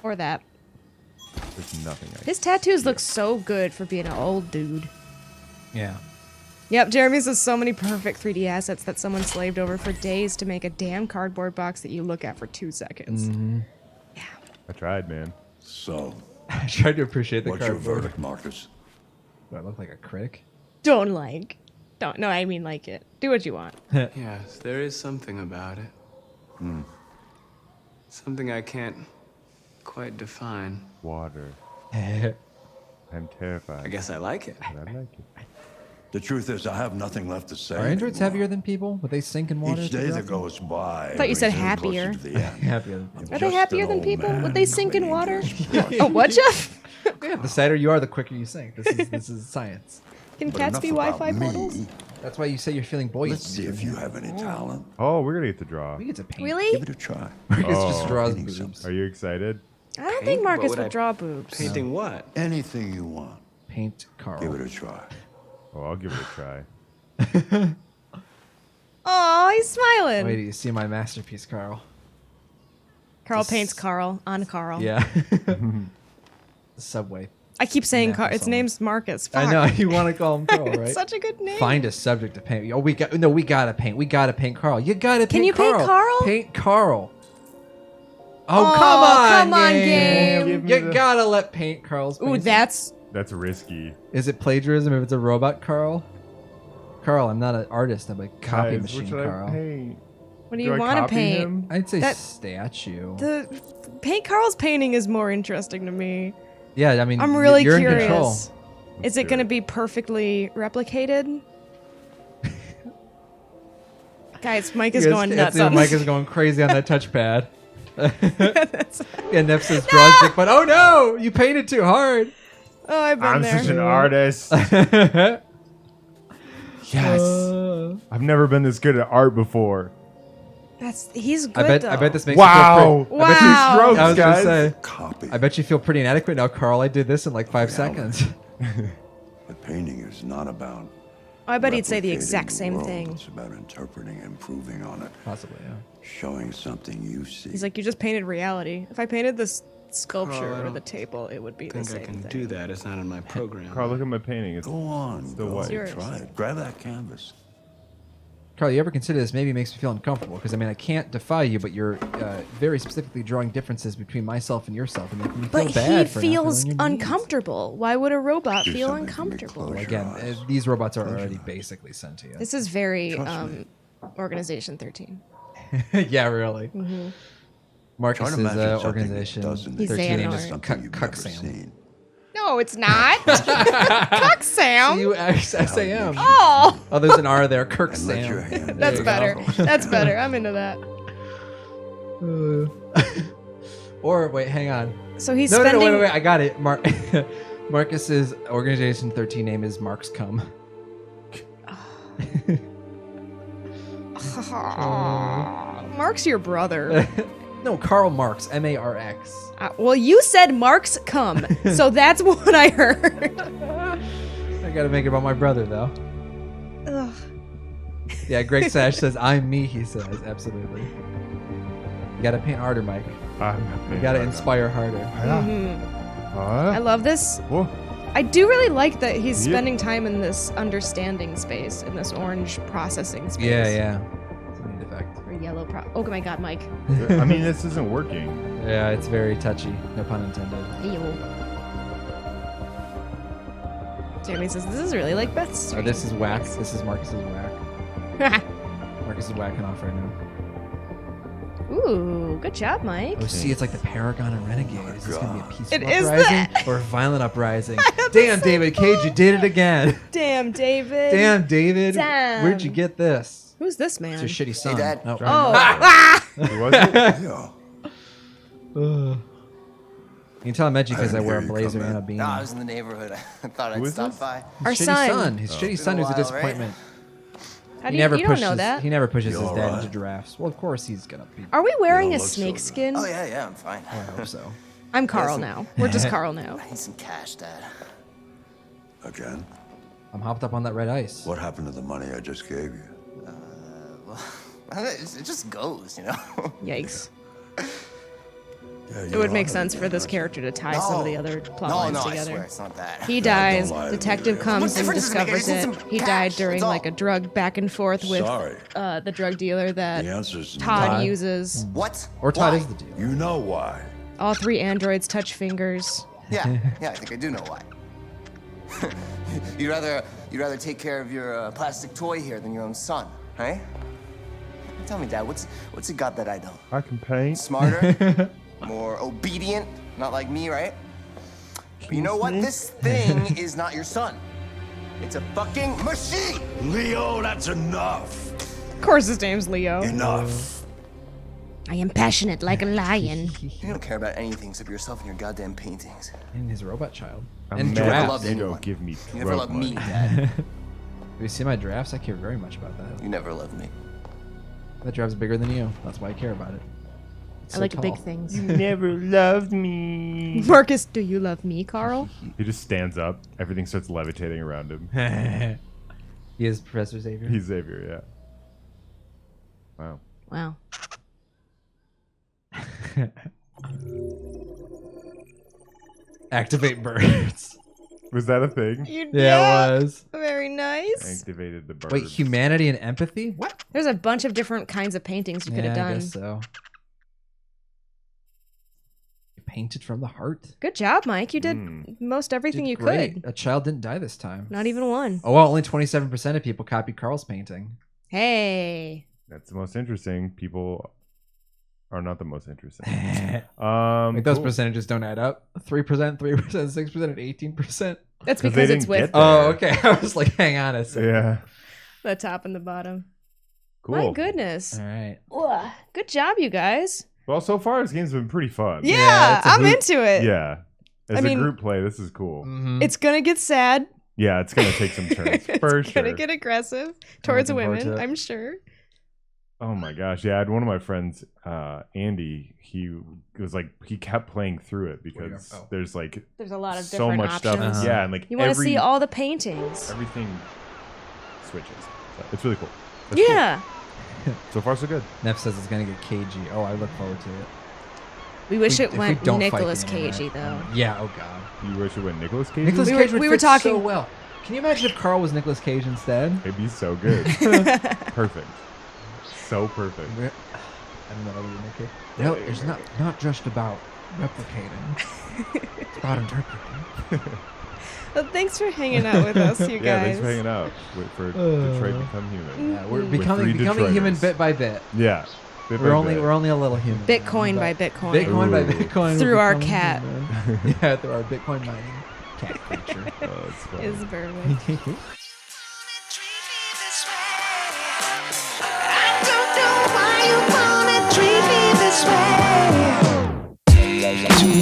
or that. There's nothing. His tattoos look so good for being an old dude. Yeah. Yep, Jeremy says so many perfect 3D assets that someone slaved over for days to make a damn cardboard box that you look at for 2 seconds. I tried, man. So, I tried to appreciate the what's your cardboard. verdict, Marcus? Do I look like a critic? Don't. No, I mean like it. Do what you want. Yes, there is something about it. Something I can't quite define. Water. Yeah. I'm terrified. I guess I like it. But I like it. The truth is, I have nothing left to say. Are androids anymore. heavier than people? Would they sink in water? Each day that goes by. I thought you said brings them closer happier. to the end. Happier than people. Are they Just happier an than old people? man Would they sink in clinging water? to his brush. Oh, what, Jeff? Yeah, the sadder you are, the quicker you sink. This is science. Can But cats enough be about Wi-Fi me. portals? That's why you say you're feeling buoyant. Let's see if you have any talent. Oh, we're gonna get to draw. We get to paint. Really? Give it a try. Marcus just Oh. draws Painting boobs. Are you excited? I don't Paint? think Marcus What would would I- draw boobs. Painting what? Anything you want. Paint Carl. Give it a try. Oh, I'll give it a try. Oh, he's smiling. Wait till you see my masterpiece, Carl. Carl paints Carl on Carl. Yeah. The subway. I keep saying Napa its song. name's Marcus. Fuck. I know you want to call him Carl, right? It's such a good name. Find a subject to paint. Oh, we gotta paint. We gotta paint Carl. You gotta paint. Can you Carl. paint Carl? Paint Carl. Oh, Oh, come on, come on, game. game. Give me You gotta let paint Carl's. Ooh, paint. that's That's risky. Is it plagiarism if it's a robot, Carl? Carl, I'm not an artist. I'm a copy Guys, machine, what should Carl. I paint? what do Do you I want to copy paint? him? I'd say That- statue. The paint Carl's painting is more interesting to me. Yeah, I mean, I'm really you're curious. in control. Is it going to be perfectly replicated? Guys, Mike is going nuts on Mike this. is going crazy on that touchpad. Yeah, Neff says draws dick, but oh no, you painted too hard. Oh, I've been I'm there. such an artist. Yes. I've never been this good at art before. He's good I though. bet this makes Wow. you feel pretty. Wow. Strokes, I was guys. gonna say. Copy. I bet you feel pretty inadequate now, Carl. I did this in like 5 seconds. But painting is not about. I bet he'd say the replicating exact the same world. thing. It's about interpreting, improving on it, Possibly, yeah. showing something you see. He's like, you just painted reality. If I painted this sculpture Carl, I or the don't table, it would be the I think same I can thing. do that. It's not in my program. Carl, look at my painting. It's Go on, still go. white. yours. Try it. Grab that canvas. Carl, you ever consider this maybe makes me feel uncomfortable? Because I mean, I can't defy you, but you're very specifically drawing differences between myself and yourself, and making me feel But bad he for not feels feeling your needs. uncomfortable. Why would a robot Do feel something to make uncomfortable? close Again, your eyes. these robots are Close your already eyes. basically sent to you. This is very Trust me. Organization 13. Yeah, really. Mm-hmm. Marcus Try is to imagine something that organization doesn't 13 exist. name is something you've Cuck never Sam. seen. No, it's not. Cuck Sam. C-U-X-S-A-M. Oh, Oh, there's an R there. Kirk And let your Sam. hand There that's you better. go. That's better. I'm into that. Or wait, hang on. So he's No, spending. wait. I got it. Marcus's organization 13 name is Mark's Cum. Mark's your brother. No, Karl Marx. M-A-R-X. Well, you said Mark's come, so that's what I heard. I gotta make it about my brother though. Ugh. Yeah, Greg Sash says, I'm me, he says. Absolutely. You gotta paint harder, Mike. You gotta inspire harder. I love this. Whoa. I do really like that he's Yep. spending time in this understanding space, in this orange processing space. Yeah. It's a neat effect. Or yellow oh my god, Mike. I mean, this isn't working. Yeah, it's very touchy. No pun intended. Ew. Jeremy says, this is really like Beth's Oh, stream. this is whack. This is Marcus's whack. Marcus is whacking off right now. Ooh, good job, Mike. Oh, see, it's like the Paragon and Renegade. Is this going to be a peaceful It is uprising that. or a violent uprising? Damn, David Cage, you did it again. Damn, David. Damn, David. Damn. Where'd you get this? Who's this man? It's your shitty son. Dad. Oh. Oh. Was it? Yeah. You can tell I'm edgy because I didn't wear a hear you blazer come and a in. beanie. No, I was in the neighborhood. I thought Who I'd is stop this? by. Our His son. shitty son. His shitty son Been a who's a while, right? disappointment. How do He you, never you pushes. don't know that? He never pushes You his all dad right? into giraffes. Well, of course he's gonna be. Are we wearing You a don't look so snake good. skin? Oh, yeah, I'm fine. I hope so. I'm Carl now. We're just Carl now. I need some cash, Dad. Again? I'm hopped up on that red ice. What happened to the money I just gave you? Well, it just goes, you know? Yikes. Yeah, It would make sense for this character to tie some of the other plot lines I together. swear it's not that. He dies, don't lie to me, detective Ray. comes What and difference does it make? I discovers just it. need some He cash, died during that's all. like a drug back and forth with Sorry. the drug dealer that The answer's Todd no. uses. What? Or Todd Why? is the deal. You know why. All three androids touch fingers. Yeah, I think I do know why. you'd rather take care of your plastic toy here than your own son, right? Tell me, Dad, what's he got that I don't? I can paint. Smarter, more obedient, not like me, right? But you know what? This thing is not your son. It's a fucking machine. Leo, that's enough. Of course his name's Leo. Enough. I am passionate like a lion. You don't care about anything except yourself and your goddamn paintings. And his robot child. I'm And mad giraffes. you anyone. don't give me You never drug loved money. me, Dad. Have you seen my drafts? I care very much about that. You never loved me. That giraffe's bigger than you. That's why I care about it. It's I so like tall. big things. Never loved me. Marcus, do you love me, Carl? He just stands up. Everything starts levitating around him. He is Professor Xavier. He's Xavier, yeah. Wow. Wow. Activate birds. Was that a thing? Yeah, it was. Very nice. Activated the bird. Wait, humanity and empathy? What? There's a bunch of different kinds of paintings you could have done. I guess so. You painted from the heart. Good job, Mike. You did most everything you could. A child didn't die this time. Not even one. Oh, well, only 27% of people copied Carl's painting. Hey. That's the most interesting. People are not the most interesting. Like those percentages don't add up. 3%, 3%, 6%, and 18%. That's because it's with. Oh, okay. I was like, hang on a second. Yeah. The top and the bottom. Cool. My goodness. All right. Ugh. Good job, you guys. Well, so far this game's been pretty fun. Yeah, I'm into it. Yeah. As a group play, this is cool. It's gonna get sad. Yeah, it's gonna take some turns for It's sure. gonna get aggressive towards looking forward women, to it. I'm sure. Oh my gosh, yeah! I had one of my friends, Andy. He was like, he kept playing through it because there's like There's a lot of so different much options. stuff. Yeah, and like You want to see all the paintings. everything switches. So it's really cool. That's Yeah. cool. So far, so good. Neff says it's gonna get cagey. Oh, I look forward to it. We wish it if we went don't fight Nicolas the internet. Cagey though. Yeah. Oh God. You wish it went Nicolas Cage? Nicolas We Cage were- would we were fit talking- so well. Can you imagine if Carl was Nicolas Cage instead? It'd be so good. Perfect. So perfect. I don't know, Nicky. No, it's not just about replicating. It's about interpreting. Well, thanks for hanging out with us, you guys. Yeah, thanks for hanging out. Wait for Detroit Become Human. Yeah, we're With becoming three human Detroiters. bit by bit. Yeah. Bit We're by only bit. a little human. Bitcoin by But Bitcoin. Bitcoin by Ooh. Bitcoin. Through we're our becoming cat. human. Yeah, through our Bitcoin mining cat creature. Oh, it's fun. Is perfect. Why you wanna treat me this way?